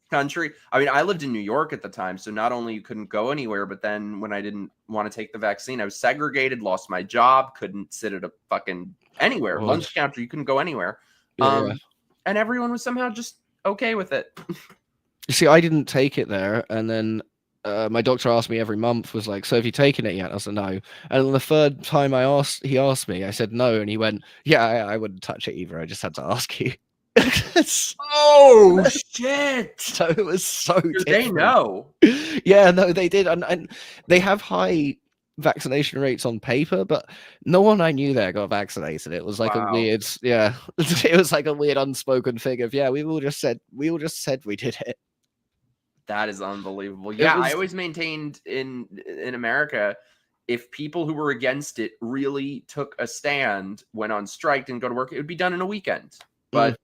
Country. I mean, I lived in New York at the time, so not only you couldn't go anywhere, but then when I didn't want to take the vaccine, I was segregated, lost my job, couldn't sit at a fucking anywhere. Lunch counter, you couldn't go anywhere. And everyone was somehow just okay with it. You see, I didn't take it there, and then my doctor asked me every month, was like, so have you taken it yet? I said no. And the third time he asked me, I said no, and he went, yeah, I wouldn't touch it either. I just had to ask you. Oh shit! So it was so different. They know. Yeah, no, they did, and they have high vaccination rates on paper, but no one I knew there got vaccinated. It was like a weird, it was like a weird unspoken thing of, we all just said we did it. That is unbelievable. Yeah, I always maintained in America, if people who were against it really took a stand, went on strike, and go to work, it would be done in a weekend. But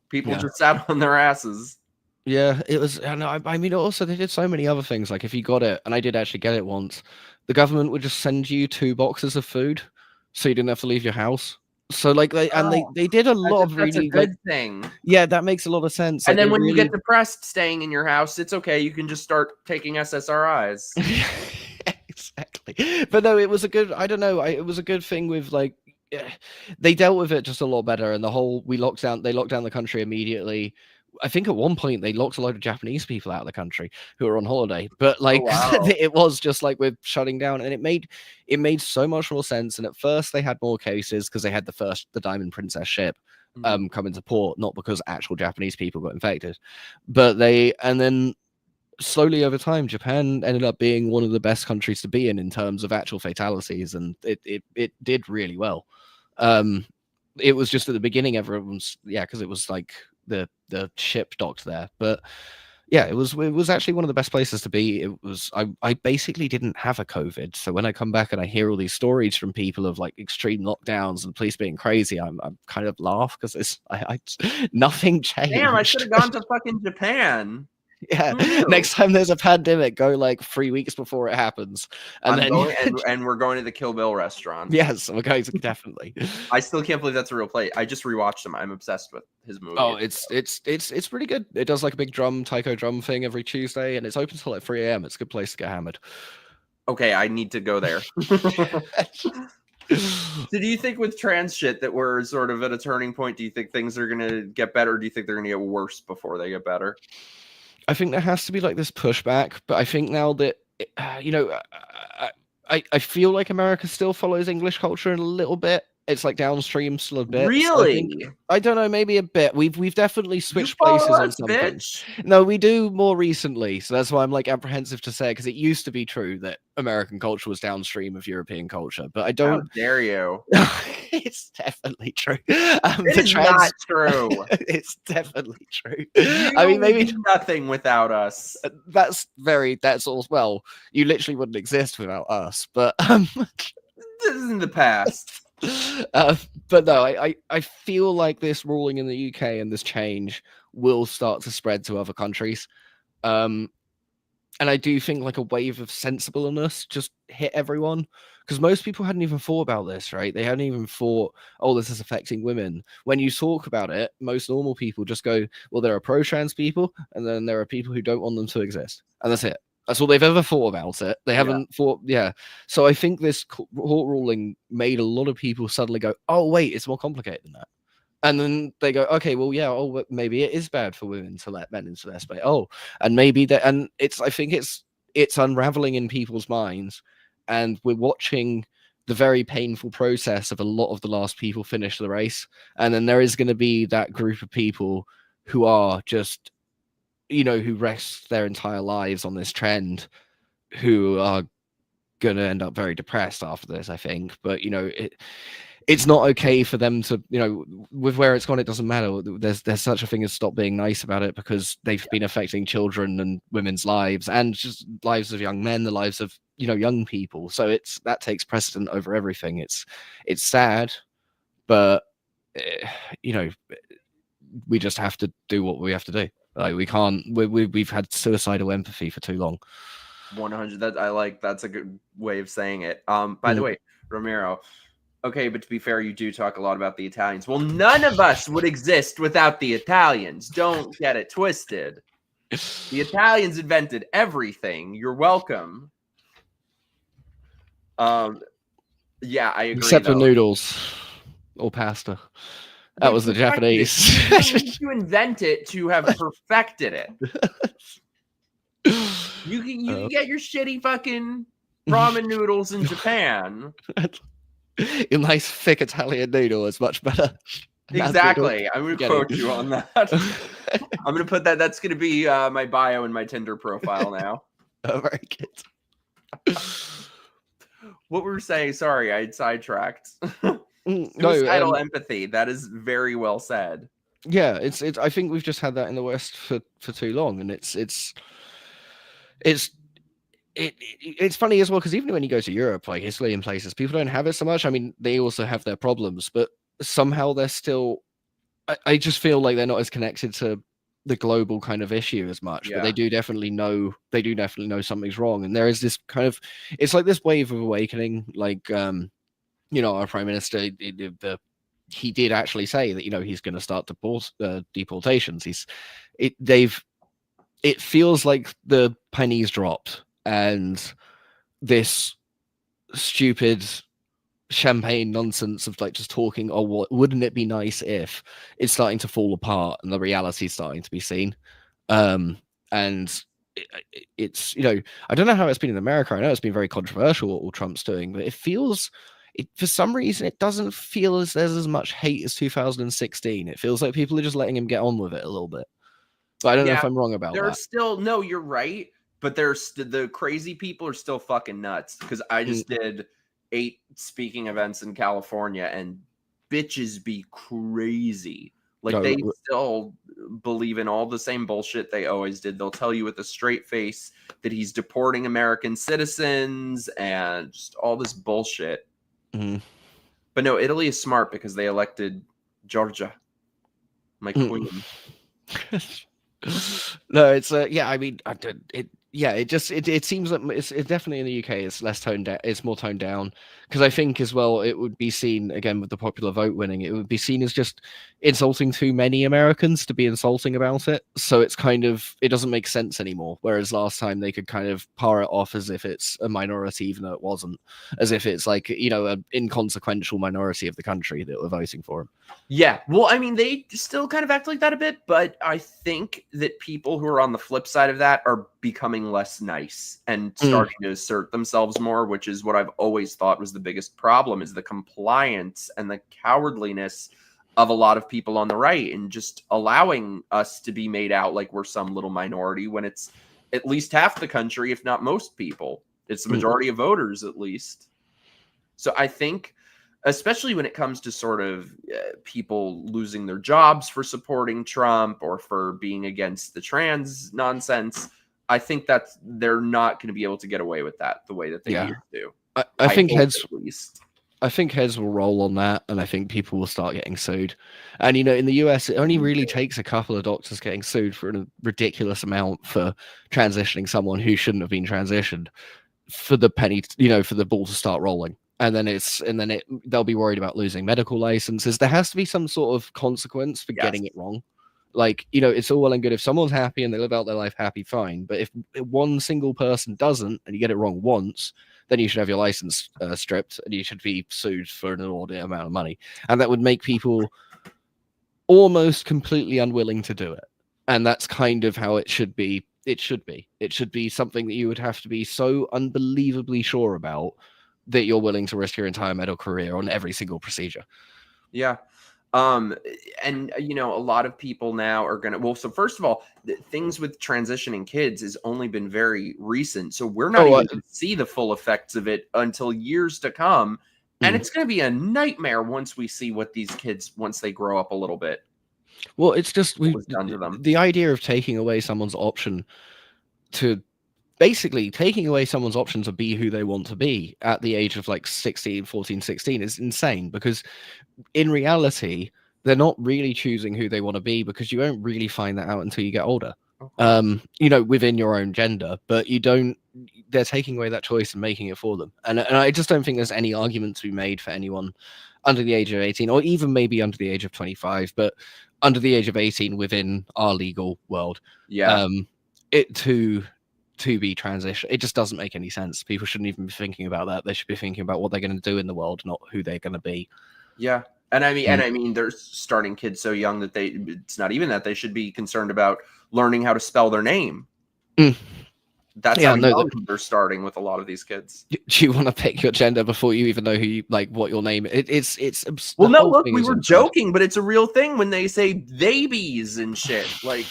people just sat on their asses. Yeah, it was. I mean, also they did so many other things. Like if you got it, and I did actually get it once, the government would just send you 2 boxes of food, so you didn't have to leave your house. So like they did a lot of really good thing. Yeah, that makes a lot of sense. And then when you get depressed staying in your house, it's okay. You can just start taking SSRIs. Exactly. But no, it was a good. I don't know. It was a good thing with like. They dealt with it just a lot better, and they locked down the country immediately. I think at one point they locked a load of Japanese people out of the country who were on holiday, but like it was just like we're shutting down, and it made so much more sense. And at first they had more cases because they had the Diamond Princess ship come into port, not because actual Japanese people got infected, but and then slowly over time, Japan ended up being one of the best countries to be in terms of actual fatalities, and it did really well. It was just at the beginning, everyone's because it was like the ship docked there, but yeah, it was actually one of the best places to be. It was I basically didn't have a COVID, so when I come back and I hear all these stories from people of like extreme lockdowns and police being crazy, I'm kind of laugh because it's nothing changed. Damn, I should have gone to fucking Japan. Yeah, next time there's a pandemic, go like 3 weeks before it happens, and and we're going to the Kill Bill restaurant. Yes, we're going to definitely. I still can't believe that's a real place. I just rewatched him. I'm obsessed with his movie. Oh, it's pretty good. It does like a big taiko drum thing every Tuesday, and it's open till like 3 a.m. It's a good place to get hammered. Okay, I need to go there. So do you think with trans shit that we're sort of at a turning point? Do you think things are gonna get better? Or do you think they're gonna get worse before they get better? I think there has to be like this pushback, but I think now that I feel like America still follows English culture in a little bit. It's like downstream still a bit. Really? So I don't know, maybe a bit. We've definitely switched places on something. Bitch. No, we do more recently, so that's why I'm like apprehensive to say, because it used to be true that American culture was downstream of European culture, but I don't. How dare you? It's definitely true. It's not true. It's definitely true. I mean, maybe nothing without us. That's all. Well, you literally wouldn't exist without us. But this is in the past. But no, I feel like this ruling in the UK and this change will start to spread to other countries. And I do think like a wave of sensibleness just hit everyone, because most people hadn't even thought about this, right? They hadn't even thought, oh, this is affecting women. When you talk about it, most normal people just go, well, there are pro-trans people, and then there are people who don't want them to exist. And that's it. That's all they've ever thought about it. They haven't thought, So I think this court ruling made a lot of people suddenly go, oh, wait, it's more complicated than that. And then they go, okay, well, yeah, oh, maybe it is bad for women to let men into their space. Oh, and maybe that, and I think it's unraveling in people's minds, and we're watching the very painful process of a lot of the last people finish the race, and then there is going to be that group of people who are just, who rest their entire lives on this trend, who are going to end up very depressed after this, I think. But it's not okay for them to, with where it's gone, it doesn't matter. There's such a thing as stop being nice about it, because they've been affecting children and women's lives, and just lives of young men, the lives of, young people. So that takes precedent over everything. It's sad, but we just have to do what we have to do. Like, we can't, we've had suicidal empathy for too long. 100. That's a good way of saying it. By the way, Romero, okay, but to be fair, you do talk a lot about the Italians. Well, none of us would exist without the Italians. Don't get it twisted. The Italians invented everything. You're welcome. Yeah, I agree. Except for noodles or pasta. That was the Japanese. You don't need to invent it to have perfected it. You can get your shitty fucking ramen noodles in Japan. A nice thick Italian noodle is much better. Exactly. I'm going to quote you on that. I'm going to put that. That's going to be my bio and my Tinder profile now. Oh, very good. What were we saying? Sorry, I sidetracked. Suicidal empathy. That is very well said. Yeah, it's. I think we've just had that in the West for too long, and it's funny as well, because even when you go to Europe, like Italy and places, people don't have it so much. I mean, they also have their problems, but somehow they're still. I just feel like they're not as connected to the global kind of issue as much, but they do definitely know something's wrong, and there is this kind of, it's like this wave of awakening, like our prime minister, he did actually say that he's going to start deportations. It feels like the pennies dropped, and this stupid champagne nonsense of like just talking, oh, what wouldn't it be nice if, it's starting to fall apart, and the reality is starting to be seen. And it's I don't know how it's been in America. I know it's been very controversial what all Trump's doing, but it feels, for some reason, it doesn't feel as there's as much hate as 2016. It feels like people are just letting him get on with it a little bit. But I don't know if I'm wrong about that. There's still, no, you're right. But there's the crazy people are still fucking nuts. Because I just did 8 speaking events in California, and bitches be crazy. Like, No, they still believe in all the same bullshit they always did. They'll tell you with a straight face that he's deporting American citizens and just all this bullshit. mm. But no, Italy is smart because they elected Georgia, my queen. No, it's yeah. I mean, it seems that it's definitely in the UK. It's less toned down. It's more toned down because I think as well it would be seen again with the popular vote winning. It would be seen as just insulting too many Americans to be insulting about it. So it's kind of it doesn't make sense anymore. Whereas last time they could kind of par it off as if it's a minority, even though it wasn't, as if it's like an inconsequential minority of the country that were voting for him. Yeah, well, I mean, they still kind of act like that a bit, but I think that people who are on the flip side of that are becoming less nice and starting to assert themselves more, which is what I've always thought was the biggest problem, is the compliance and the cowardliness of a lot of people on the right and just allowing us to be made out like we're some little minority when it's at least half the country, if not most people. It's the majority of voters, at least. So I think, especially when it comes to sort of people losing their jobs for supporting Trump or for being against the trans nonsense, I think that they're not going to be able to get away with that the way that they used to. I think heads, at least. I think heads will roll on that, and I think people will start getting sued. And in the US, it only really takes a couple of doctors getting sued for a ridiculous amount for transitioning someone who shouldn't have been transitioned for the penny, for the ball to start rolling. And then they'll be worried about losing medical licenses. There has to be some sort of consequence for getting it wrong. Like, it's all well and good if someone's happy and they live out their life happy, fine. But if one single person doesn't and you get it wrong once, then you should have your license stripped and you should be sued for an inordinate amount of money. And that would make people almost completely unwilling to do it. And that's kind of how it should be. It should be something that you would have to be so unbelievably sure about that you're willing to risk your entire medical career on every single procedure. Yeah. And a lot of people now are so first of all, things with transitioning kids has only been very recent. So we're not even going to see the full effects of it until years to come. And it's going to be a nightmare once we see what these kids, once they grow up a little bit. Well, it's just done to them. The idea of taking away someone's option to basically taking away someone's option to be who they want to be at the age of like 14, 16 is insane, because in reality, they're not really choosing who they want to be, because you won't really find that out until you get older, within your own gender, but they're taking away that choice and making it for them. And I just don't think there's any argument to be made for anyone under the age of 18, or even maybe under the age of 25, but under the age of 18 within our legal world. Yeah. To be transition, it just doesn't make any sense. People shouldn't even be thinking about that. They should be thinking about what they're going to do in the world, not who they're going to be. Yeah. And I mean, they're starting kids so young that it's not even that they should be concerned about learning how to spell their name. That's how young they're starting with a lot of these kids. Do you want to pick your gender before you even know what your name is? Well, no, look, we were joking, but it's a real thing when they say babies and shit. Like,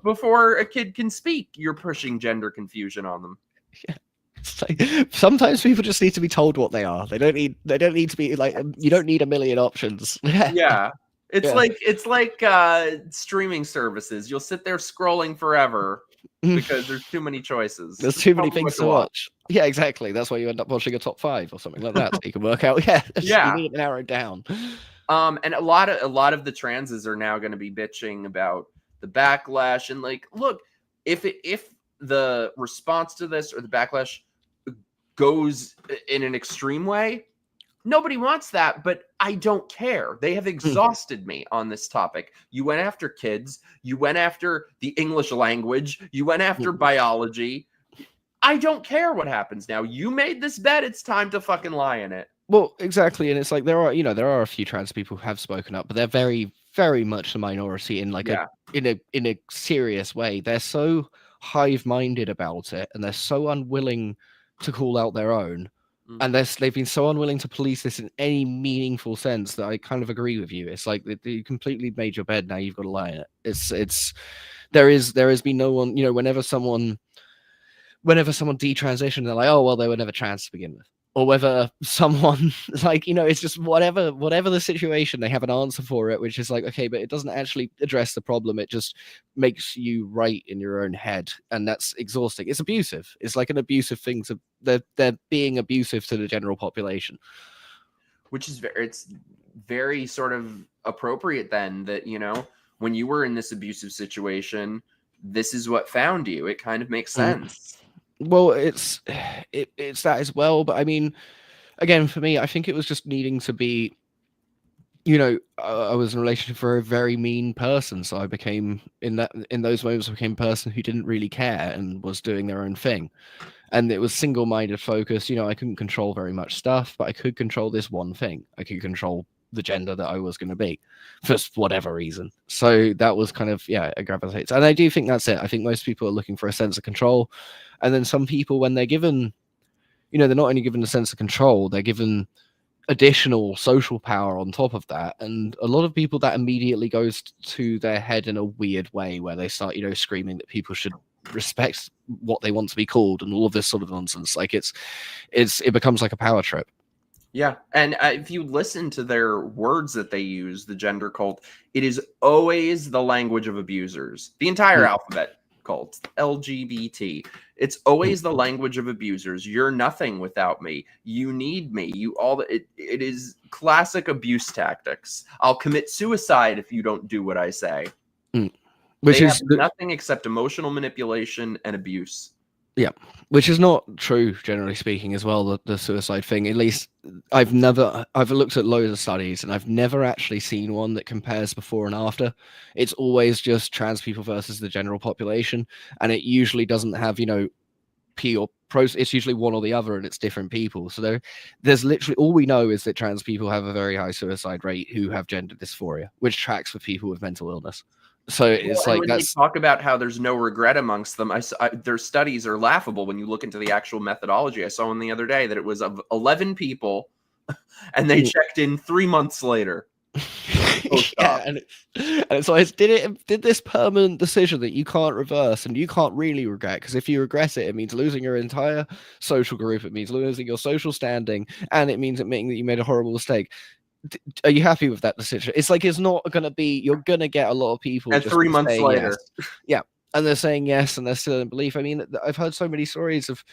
before a kid can speak, you're pushing gender confusion on them. Yeah. Sometimes people just need to be told what they are. They don't need to be like, you don't need a million options. Yeah. It's like streaming services. You'll sit there scrolling forever because there's too many choices. There's too many things to watch. Yeah, exactly. That's why you end up watching a top 5 or something like that, so you can work out. Yeah. You need it narrowed down. And a lot of the transes are now going to be bitching about the backlash. And like, look, if the response to this or the backlash goes in an extreme way, nobody wants that, but I don't care. They have exhausted me on this topic. You went after kids. You went after the English language. You went after biology. I don't care what happens now. You made this bet. It's time to fucking lie in it. Well, exactly. And it's like there are a few trans people who have spoken up, but they're very, very much the minority in in a serious way. They're so hive-minded about it, and they're so unwilling to call out their own. And they've been so unwilling to police this in any meaningful sense that I kind of agree with you. It's like you completely made your bed, now you've got to lie in it. There has been no one, whenever someone detransitioned, they're like, oh well, they were never trans to begin with. or whether someone like, it's just whatever the situation, they have an answer for it, which is like, okay, but it doesn't actually address the problem. It just makes you right in your own head, and that's exhausting. It's abusive. It's like an abusive thing. They're being abusive to the general population, which is it's very sort of appropriate then that, when you were in this abusive situation, this is what found you. It kind of makes sense. Well, it's that as well, but I mean, again, for me, I think it was just needing to be, I was in a relationship for a very mean person, so I became in those moments I became a person who didn't really care and was doing their own thing, and it was single-minded focus. I couldn't control very much stuff, but I could control this one thing. I could control the gender that I was going to be for whatever reason. So that was kind of, it gravitates. And I do think that's it. I think most people are looking for a sense of control. And then some people, when they're given, they're not only given a sense of control, they're given additional social power on top of that. And a lot of people, that immediately goes to their head in a weird way, where they start, screaming that people should respect what they want to be called and all of this sort of nonsense. Like it becomes like a power trip. Yeah. And if you listen to their words that they use, the gender cult, it is always the language of abusers. The entire alphabet cult, LGBT. It's always the language of abusers. You're nothing without me. You need me. It is classic abuse tactics. I'll commit suicide if you don't do what I say. Which they is nothing except emotional manipulation and abuse. Yeah, which is not true, generally speaking, as well, the suicide thing. At least I've looked at loads of studies, and I've never actually seen one that compares before and after. It's always just trans people versus the general population, and it usually doesn't have, P or pro. It's usually one or the other, and it's different people. So there's literally, all we know is that trans people have a very high suicide rate who have gender dysphoria, which tracks for people with mental illness. So it's like, when they talk about how there's no regret amongst them, their studies are laughable when you look into the actual methodology. I saw one the other day that it was of 11 people, and they checked in 3 months later. And so I did this permanent decision that you can't reverse and you can't really regret, because if you regret it, it means losing your entire social group, it means losing your social standing, and it means admitting that you made a horrible mistake. Are you happy with that decision? It's like, it's not going to be, you're going to get a lot of people. And 3 months later. Yes. Yeah. And they're saying yes, and they're still in belief. I mean, I've heard so many stories of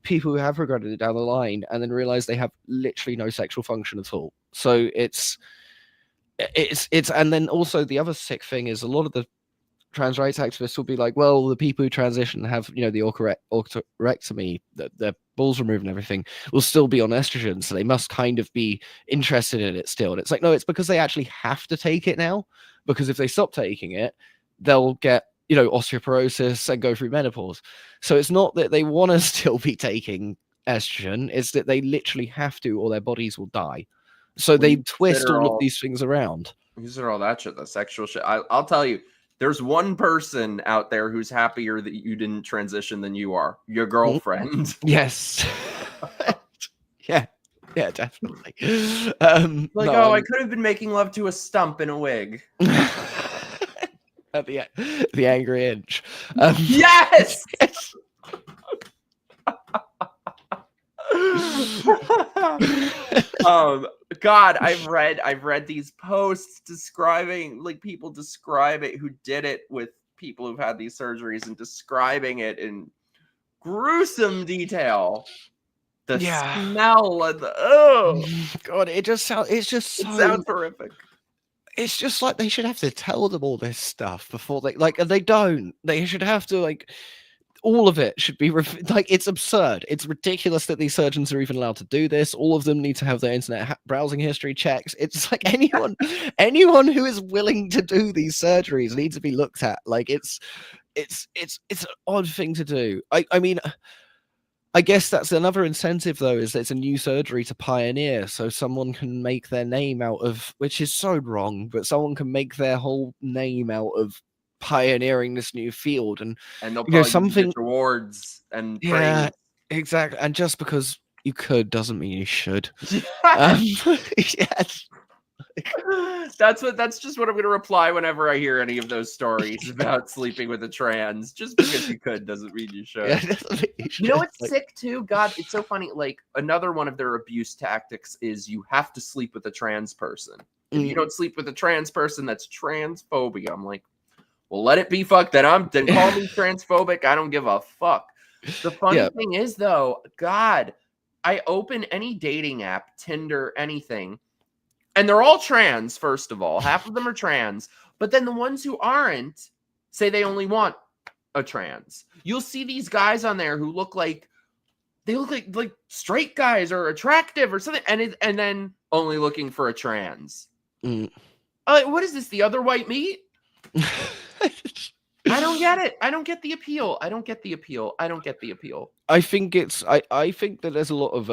people who have regretted it down the line and then realize they have literally no sexual function at all. So it's, and then also the other sick thing is a lot of the trans rights activists will be like, well, the people who transition have, the orchirectomy, their balls removed and everything, will still be on estrogen, so they must kind of be interested in it still. And it's like, no, it's because they actually have to take it now, because if they stop taking it, they'll get, osteoporosis and go through menopause. So it's not that they want to still be taking estrogen, it's that they literally have to, or their bodies will die. So they twist all of these things around. These are all that shit, the sexual shit. I'll tell you, there's one person out there who's happier that you didn't transition than you are. Your girlfriend. Yes. Yeah, definitely. I could have been making love to a stump in a wig. The angry inch. Yes! God, I've read these posts describing, like, people describe it who did it with people who've had these surgeries and describing it in gruesome detail. The smell and God, it sounds horrific. It's just like they should have to tell them all this stuff before and they don't. They should have to, all of it should be it's absurd. It's ridiculous that these surgeons are even allowed to do this. All of them need to have their internet browsing history checks. It's like anyone who is willing to do these surgeries needs to be looked at. Like it's an odd thing to do. I mean, I guess that's another incentive, though, is that it's a new surgery to pioneer, so someone can make their name out of, which is so wrong, but someone can make their whole name out of pioneering this new field, and they'll probably something awards and praise. Exactly. And just because you could doesn't mean you should. Yes. That's just what I'm gonna reply whenever I hear any of those stories about sleeping with a trans. Just because you could doesn't mean you should. Yeah, definitely you You know should, what's sick too? God, it's so funny. Like another one of their abuse tactics is you have to sleep with a trans person. If you don't sleep with a trans person, that's transphobia. I'm like, well, let it be. Fuck that. Then call me transphobic. I don't give a fuck. The funny thing is, though, God, I open any dating app, Tinder, anything, and they're all trans. First of all, half of them are trans, but then the ones who aren't say they only want a trans. You'll see these guys on there who look like straight guys or attractive or something, and then only looking for a trans. Like, what is this? The other white meat? I don't get it. I don't get the appeal. I don't get the appeal. I think it's I think that there's a lot of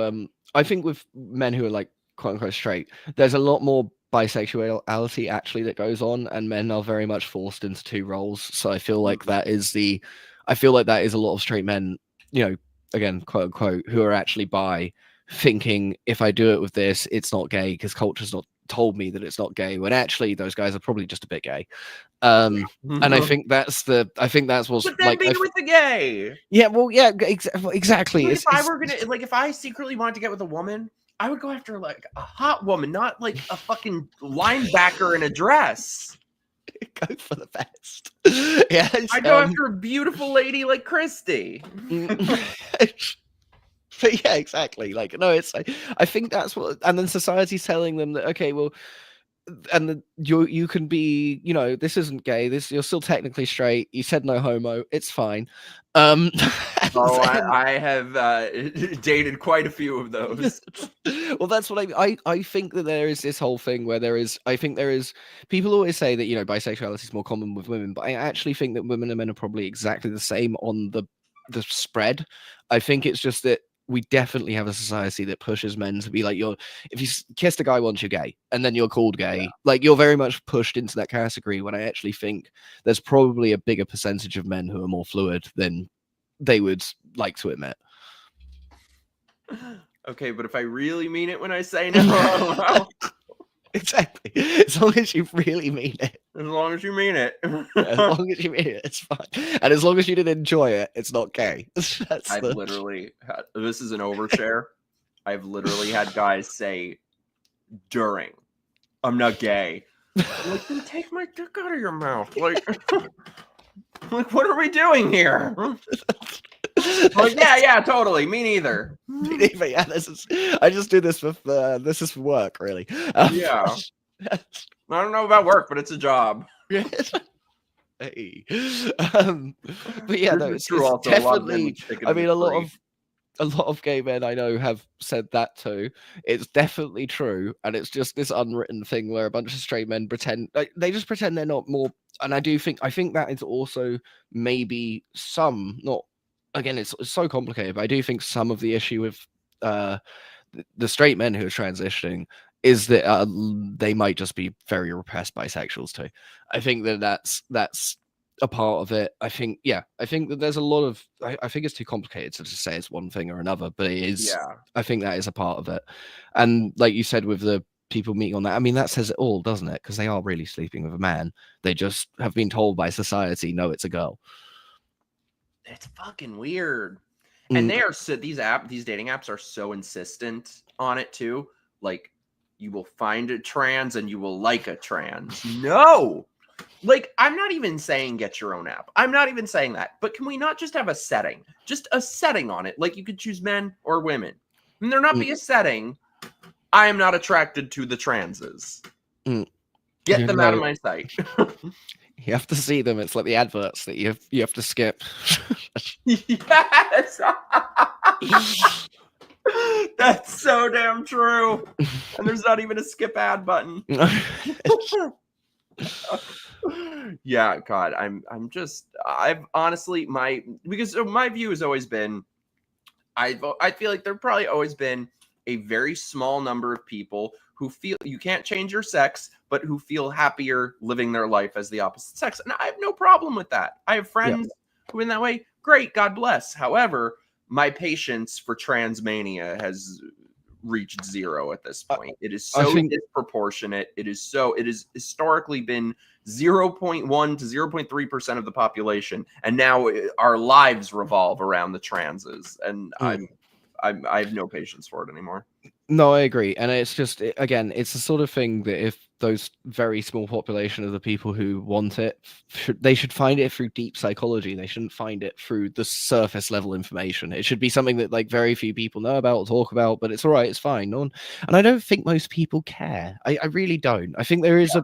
I think with men who are like quote unquote straight, there's a lot more bisexuality actually that goes on, and men are very much forced into two roles. So I feel like that is a lot of straight men, you know, again, quote unquote, who are actually bi, thinking if I do it with this, it's not gay because culture's not told me that it's not gay, when actually those guys are probably just a bit gay. And I think that's what's but then like be with the gay. Yeah, well, yeah, exactly. Like, if I secretly wanted to get with a woman, I would go after like a hot woman, not like a fucking linebacker in a dress. Go for the best. Yeah, I go after a beautiful lady like Christy. But yeah, exactly. Like, no, it's like, I think that's what, and then society's telling them that, okay, well, and you can be, you know, this isn't gay. You're still technically straight. You said no homo. It's fine. I have dated quite a few of those. Well, that's what I think that there is this whole thing where I think there is people always say that, you know, bisexuality is more common with women, but I actually think that women and men are probably exactly the same on the spread. I think it's just that we definitely have a society that pushes men to be like, if you kissed a guy once, you're gay, and then you're called gay. Like, you're very much pushed into that category, when I actually think there's probably a bigger percentage of men who are more fluid than they would like to admit. Okay, but if I really mean it when I say no, exactly. As long as you really mean it. As long as you mean it. As long as you mean it, it's fine. And as long as you didn't enjoy it, it's not gay. Literally had, this is an overshare. I've literally had guys say during, I'm not gay. I'm like, then take my dick out of your mouth. Like, like, what are we doing here? Like, yeah, totally. Me neither. Yeah, I just do this with this is for work, really. Yeah. I don't know about work, but it's a job. Hey. But yeah, no, it's definitely. I mean, a lot of gay men I know have said that too. It's definitely true, and it's just this unwritten thing where a bunch of straight men pretend, like, they just pretend they're not more. And I think that is also maybe some, not, again, it's so complicated, but I do think some of the issue with the straight men who are transitioning is that they might just be very repressed bisexuals too. I think that's a part of it. I think that there's a lot of, I think it's too complicated to just say it's one thing or another, but it is. Yeah. I think that is a part of it. And like you said, with the people meeting on that, I mean, that says it all, doesn't it? Because they are really sleeping with a man. They just have been told by society, no, it's a girl. It's fucking weird. And they are these dating apps are so insistent on it too. Like, you will find a trans and you will like a trans. No. Like, I'm not even saying get your own app. I'm not even saying that. But can we not just have a setting? Just a setting on it. Like, you could choose men or women. And there not be a setting. I am not attracted to the transes. Get them out of my sight. You have to see them. It's like the adverts that you have to skip. Yes. That's so damn true. And there's not even a skip ad button. Yeah, God, I've honestly, because my view has always been, I feel like there probably always been a very small number of people who feel you can't change your sex, but who feel happier living their life as the opposite sex. And I have no problem with that. I have friends who in that way, great, God bless. However, my patience for transmania has reached zero at this point. It is so disproportionate. It is historically been 0.1 to 0.3% of the population, and now our lives revolve around the transes, and I have no patience for it anymore. No, I agree. And it's just, again, it's the sort of thing that if those very small population of the people who want it, they should find it through deep psychology. They shouldn't find it through the surface level information. It should be something that like very few people know about or talk about, but it's all right. It's fine. No one, and I don't think most people care. I really don't. I think there is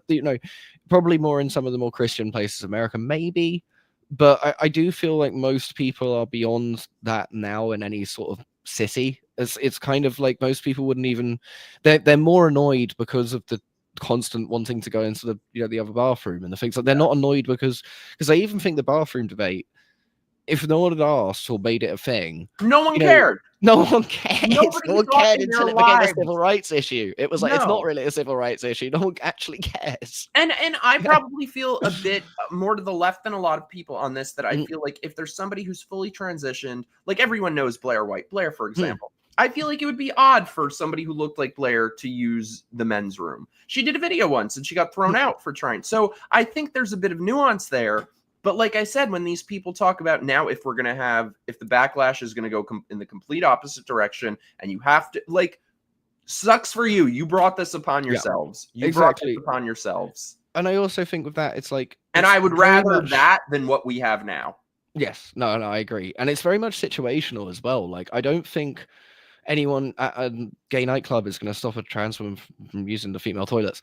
probably more in some of the more Christian places, America, maybe. But I do feel like most people are beyond that now in any sort of city. It's kind of like most people wouldn't even, they're more annoyed because of the constant wanting to go into the other bathroom and the things like they're not annoyed because I even think the bathroom debate, if no one had asked or made it a thing, no one cared. No one cared. No one cared until it became a civil rights issue. It was like, it's not really a civil rights issue. No one actually cares. And I probably feel a bit more to the left than a lot of people on this, that I feel like if there's somebody who's fully transitioned, like everyone knows Blair White. Blair, for example. I feel like it would be odd for somebody who looked like Blair to use the men's room. She did a video once and she got thrown out for trying. So I think there's a bit of nuance there. But like I said, when these people talk about now, if the backlash is going to go in the complete opposite direction, and you have to, like, sucks for you. You brought this upon yourselves. You brought this upon yourselves. And I also think with that, it's like, and I would rather that than what we have now. Yes, no, I agree. And it's very much situational as well. Like, I don't think anyone at a gay nightclub is going to stop a trans woman from using the female toilets.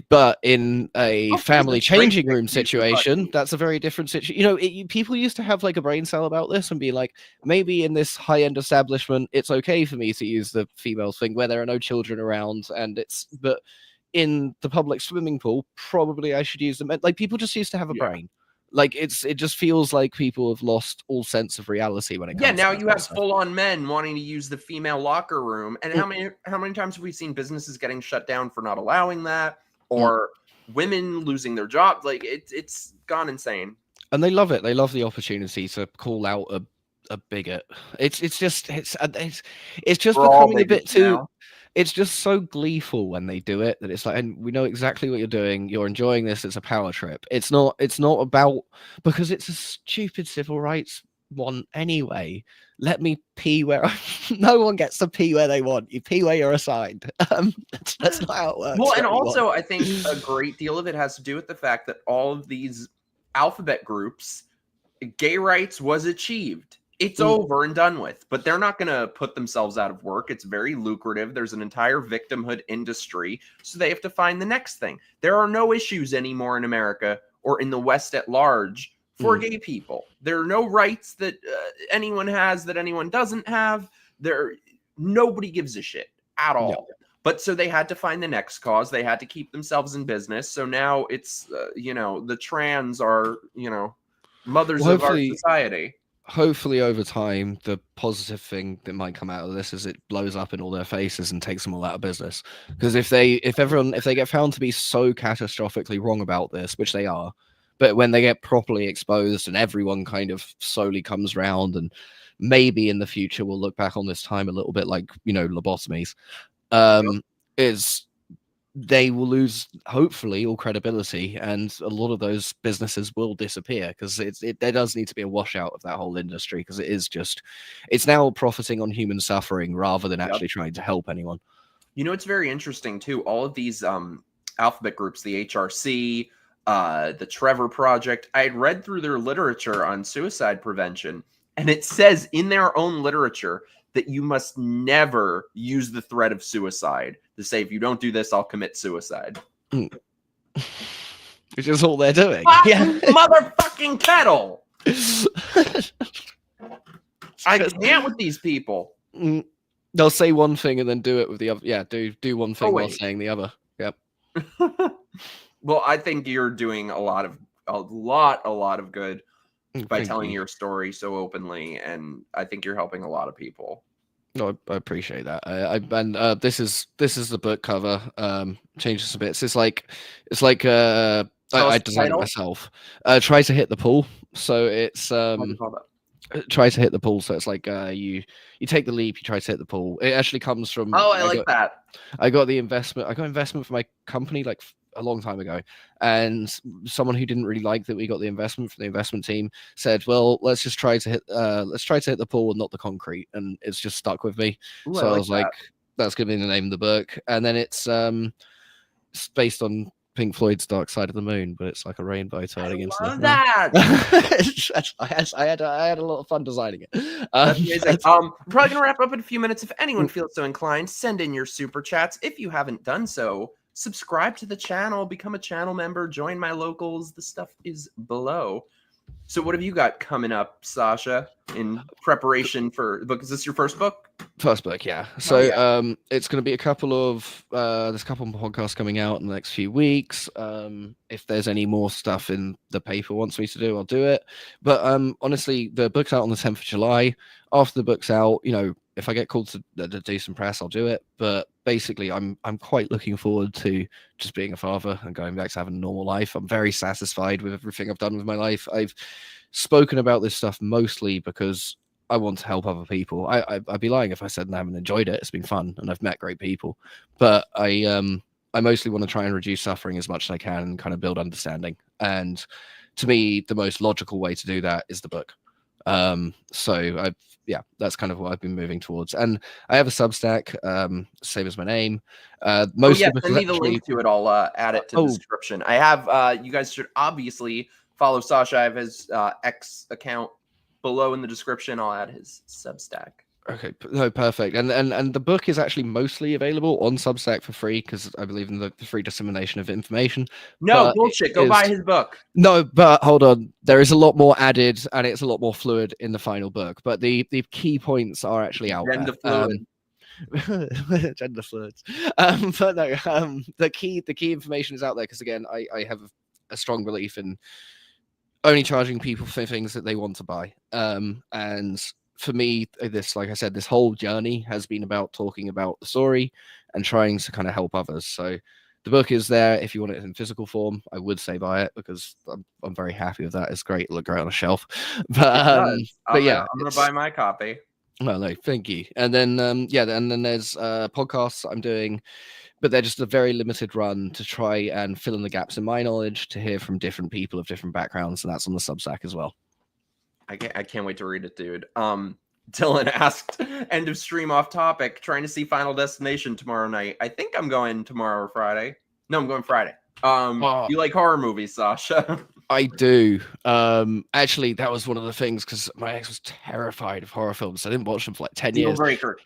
But in a family changing room situation, that's a very different situation. People used to have like a brain cell about this and be like, maybe in this high-end establishment, it's okay for me to use the female thing where there are no children around, but in the public swimming pool, probably I should use them. Like, people just used to have a brain. Like, it just feels like people have lost all sense of reality when it comes to now you have full-on men wanting to use the female locker room. And how many times have we seen businesses getting shut down for not allowing that, or women losing their jobs? Like, it's gone insane. And they love it. They love the opportunity to call out a bigot. It's just becoming a bit too now. It's just so gleeful when they do it that it's like, and we know exactly what you're doing. You're enjoying this. It's a power trip. It's not about, because it's a stupid civil rights one anyway. Let me pee where no one gets to pee where they want. You pee where you're assigned. That's not how it works. Well, and also I think a great deal of it has to do with the fact that all of these alphabet groups, gay rights was achieved. It's over and done with, but they're not going to put themselves out of work. It's very lucrative. There's an entire victimhood industry, so they have to find the next thing. There are no issues anymore in America or in the West at large for gay people. There are no rights that anyone has that anyone doesn't have. Nobody gives a shit at all. No. But so they had to find the next cause. They had to keep themselves in business. So now it's, the trans are, mothers of our society. Hopefully over time, the positive thing that might come out of this is it blows up in all their faces and takes them all out of business. Because if they get found to be so catastrophically wrong about this, which they are, but when they get properly exposed and everyone kind of slowly comes round, and maybe in the future we'll look back on this time a little bit like, lobotomies, they will lose, hopefully, all credibility, and a lot of those businesses will disappear, because there does need to be a washout of that whole industry, because it's now profiting on human suffering rather than actually trying to help anyone. It's very interesting too. All of these alphabet groups, the HRC, the Trevor Project, I had read through their literature on suicide prevention, and it says in their own literature that you must never use the threat of suicide to say, if you don't do this, I'll commit suicide. Which is all they're doing. Motherfucking kettle! I can't with these people. They'll say one thing and then do it with the other. Yeah, do one thing while saying the other. Yep. Well, I think you're doing a lot of good by telling your story so openly, and I think you're helping a lot of people. No, I appreciate that. This is the book cover. Changes a bit. So it's like I designed it myself. Try to hit the pool. So it's try to hit the pool. So it's like you take the leap, you try to hit the pool. It actually comes from I like that. I got investment for my company like a long time ago, and someone who didn't really like that we got the investment from the investment team said, "Well, let's try to hit the pool and not the concrete," and it's just stuck with me. Ooh, So I like was like, "That's gonna be the name of the book," and then it's based on Pink Floyd's Dark Side of the Moon, but it's like a rainbow turning into love the that. I had a lot of fun designing it. That's amazing. We're probably gonna wrap up in a few minutes. If anyone feels so inclined, send in your super chats. If you haven't done so, subscribe to the channel, become a channel member, join my locals. The stuff is below. So what have you got coming up, Sascha, in preparation for the book? Is this your first book? First book, yeah. So it's going to be a couple of there's a couple more podcasts coming out in the next few weeks. If there's any more stuff in the paper wants me to do, I'll do it. But honestly, the book's out on the 10th of July. After the book's out, if I get called to do some press, I'll do it. But basically, I'm quite looking forward to just being a father and going back to having a normal life. I'm very satisfied with everything I've done with my life. I've spoken about this stuff mostly because I want to help other people. I'd be lying if I said I haven't enjoyed it. It's been fun and I've met great people, but I mostly want to try and reduce suffering as much as I can and kind of build understanding. And to me, the most logical way to do that is the book. So that's kind of what I've been moving towards. And I have a Substack, same as my name. Send me the link to it. I'll add it to the description. I have. You guys should obviously follow Sascha. I have his X account below in the description. I'll add his Substack. Okay, no, perfect. And the book is actually mostly available on Substack for free because I believe in the free dissemination of information. No bullshit. Go buy his book. No, but hold on. There is a lot more added, and it's a lot more fluid in the final book. But the key points are actually out there. Gender fluids. But no, the key information is out there because again, I have a strong belief in only charging people for things that they want to buy. And for me, like I said, this whole journey has been about talking about the story and trying to kind of help others. So the book is there. If you want it in physical form, I would say buy it because I'm very happy with that. It's great. It'll look great on a shelf. But yeah, I'm gonna buy my copy. Well, no, thank you. And then and then there's podcasts I'm doing, but they're just a very limited run to try and fill in the gaps in my knowledge, to hear from different people of different backgrounds, and that's on the Substack as well. I can't wait to read it, dude. Dylan asked, end of stream off topic, trying to see Final Destination tomorrow night. I think I'm going tomorrow or Friday. No, I'm going Friday. You like horror movies, Sascha? I do. Actually, that was one of the things because my ex was terrified of horror films. So I didn't watch them for like 10 years. Deal breaker.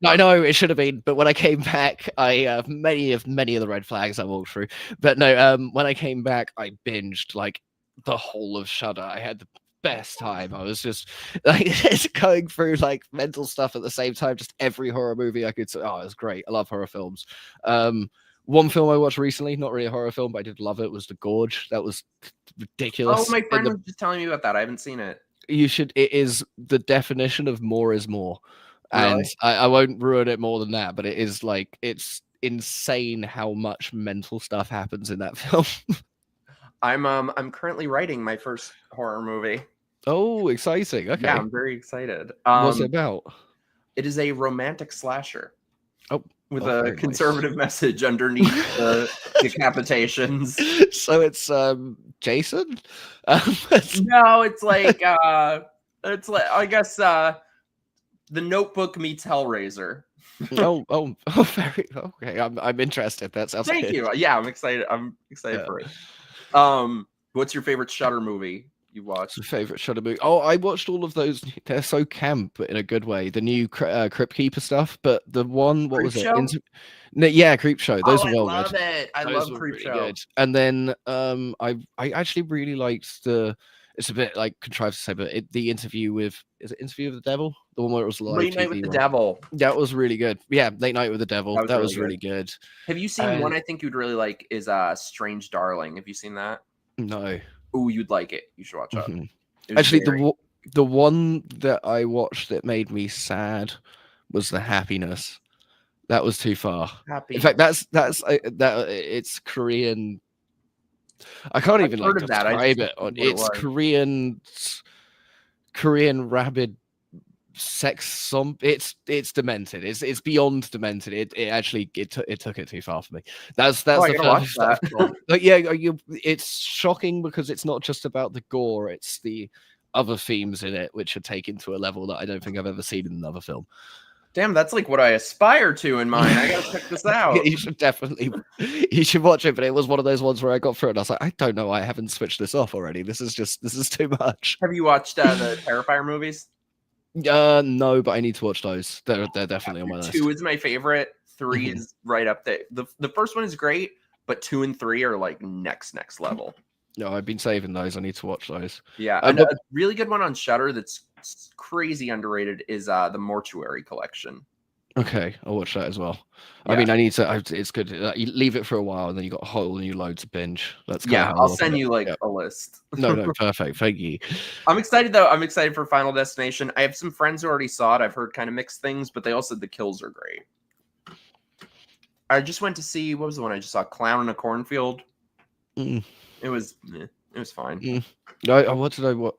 I know it should have been, but when I came back, I many of the red flags I walked through. But no, when I came back, I binged like the whole of Shudder. I had the best time. I was just like going through like mental stuff at the same time, just every horror movie I could say. Oh, it was great. I love horror films. One film I watched recently, not really a horror film, but I did love it, was The Gorge. That was ridiculous. Oh, my friend was just telling me about that. I haven't seen it. You should. It is the definition of more is more. Really? And I won't ruin it more than that, but it is like, it's insane how much mental stuff happens in that film. I'm currently writing my first horror movie. Oh, exciting. Okay. Yeah, I'm very excited. What's it about? It is a romantic slasher. Oh, with a conservative message underneath the decapitations. So it's Jason? No, it's like I guess The Notebook meets Hellraiser. oh, very okay. I'm interested. That sounds Thank good. you. Yeah, I'm excited. I'm excited for it. What's your favorite Shudder movie you watched? Your favorite Shudder movie? Oh, I watched all of those. They're so camp, but in a good way. The new Crypt Keeper stuff, but the one, what was it? Yeah, Creep Show. Those were well good. I love it. I love Creep Show. Good. And then I actually really liked it's a bit like contrived to say, but the interview with, is it Interview with the Devil? The one where it was live Late Night with the Devil. That was really good. Yeah, Late Night with the Devil. That was really good. Have you seen one I think you'd really like is Strange Darling? Have you seen that? No. Oh, you'd like it. You should watch it. Mm-hmm. Actually, the one that I watched that made me sad was The Happiness. That was too far. Happy. In fact, that's it's Korean. I can't even like describe it. It's Korean Korean rabid sex it's demented. It's beyond demented. It took it too far for me. That's I the gotta watch furthest I've that. gone. But yeah, it's shocking because it's not just about the gore, it's the other themes in it which are taken to a level that I don't think I've ever seen in another film. Damn, that's like what I aspire to in mine. I gotta check this out. Yeah, you should watch it. But it was one of those ones where I got through it and I was like, I don't know why I haven't switched this off already. This is too much. Have you watched the Terrifier movies? No, but I need to watch those. They're definitely on my list. 2 is my favorite. 3 is right up there. The first one is great, but 2 and 3 are like next level. No, I've been saving those. I need to watch those. Yeah, a really good one on Shudder that's crazy underrated is the Mortuary Collection. Okay, I'll watch that as well. Yeah. I mean, I need to. It's good. You leave it for a while, and then you got a whole new load to binge. That's I'll send you like a list. No, perfect. Thank you. I'm excited though. I'm excited for Final Destination. I have some friends who already saw it. I've heard kind of mixed things, but they all said the kills are great. I just went to see, what was the one I just saw? Clown in a Cornfield. It was fine. No, what did I watch?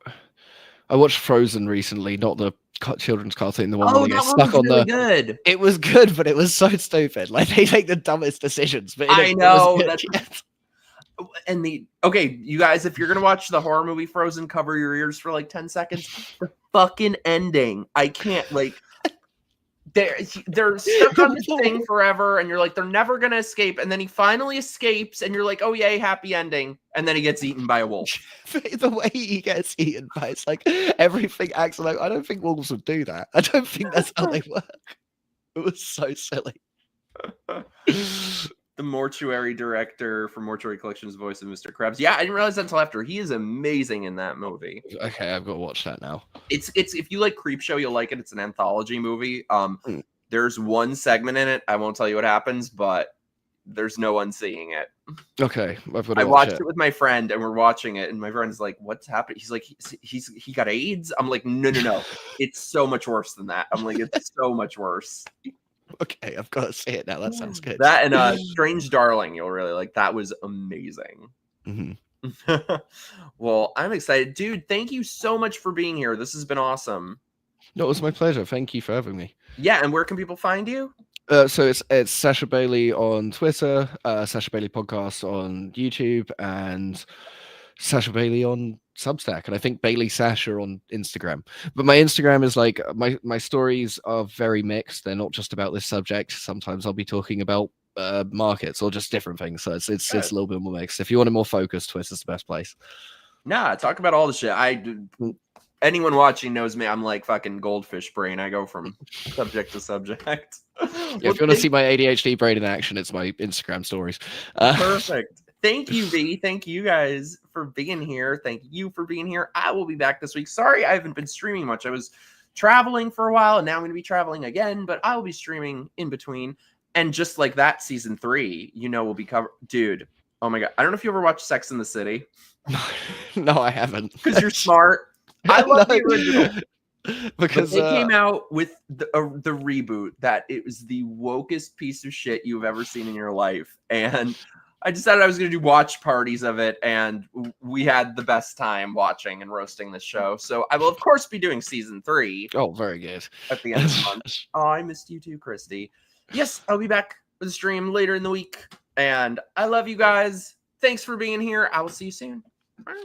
I watched Frozen recently, not the children's cartoon. The one where they get stuck on the. Good. It was good, but it was so stupid. Like they make the dumbest decisions. But I know. And okay, you guys, if you're gonna watch the horror movie Frozen, cover your ears for like 10 seconds. The fucking ending, I can't like. They're stuck on this thing forever, and you're like, they're never gonna escape. And then he finally escapes, and you're like, oh yay, happy ending. And then he gets eaten by a wolf. The way he gets eaten by, it's like everything acts like. I don't think wolves would do that. I don't think that's how they work. It was so silly. The mortuary director for Mortuary Collection's voice of Mr. Krabs. Yeah, I didn't realize that until after. He is amazing in that movie. Okay, I've got to watch that now. It's if you like Creepshow, you'll like it. It's an anthology movie. There's one segment in it. I won't tell you what happens, but there's no one seeing it. Okay, I've got to I watch watched it with my friend, and we're watching it, and my friend's like, "What's happening?" He's like, "He got AIDS." I'm like, "No. It's so much worse than that." I'm like, "It's so much worse." Okay, I've got to see it now. That sounds good. That and Strange Darling, you'll really like. That was amazing. Well, I'm excited, dude. Thank you so much for being here. This has been awesome. No, it was my pleasure. Thank you for having me. Yeah, and where can people find you? So it's Sascha Bailey on Twitter, Sascha Bailey Podcast on YouTube, and Sascha Bailey on Substack, and I think Bailey Sascha on Instagram. But my Instagram is like my stories are very mixed. They're not just about this subject. Sometimes I'll be talking about markets or just different things. So it's a little bit more mixed. If you want a more focused, Twitter's the best place. Nah, talk about all the shit. Anyone watching knows me. I'm like fucking goldfish brain. I go from subject to subject. Yeah, if you want to see my ADHD brain in action, it's my Instagram stories. Perfect. Thank you, V. Thank you guys for being here. Thank you for being here. I will be back this week. Sorry, I haven't been streaming much. I was traveling for a while, and now I'm going to be traveling again, but I will be streaming in between. And just like that, season 3, will be covered. Dude, oh my God. I don't know if you ever watched Sex in the City. No, I haven't. Because you're smart. I love the original. Because they came out with the reboot that it was the wokest piece of shit you've ever seen in your life. And I decided I was going to do watch parties of it. And we had the best time watching and roasting this show. So I will, of course, be doing season 3. Oh, very good. At the end of the month. Oh, I missed you too, Christy. Yes, I'll be back with a stream later in the week. And I love you guys. Thanks for being here. I will see you soon. Bye.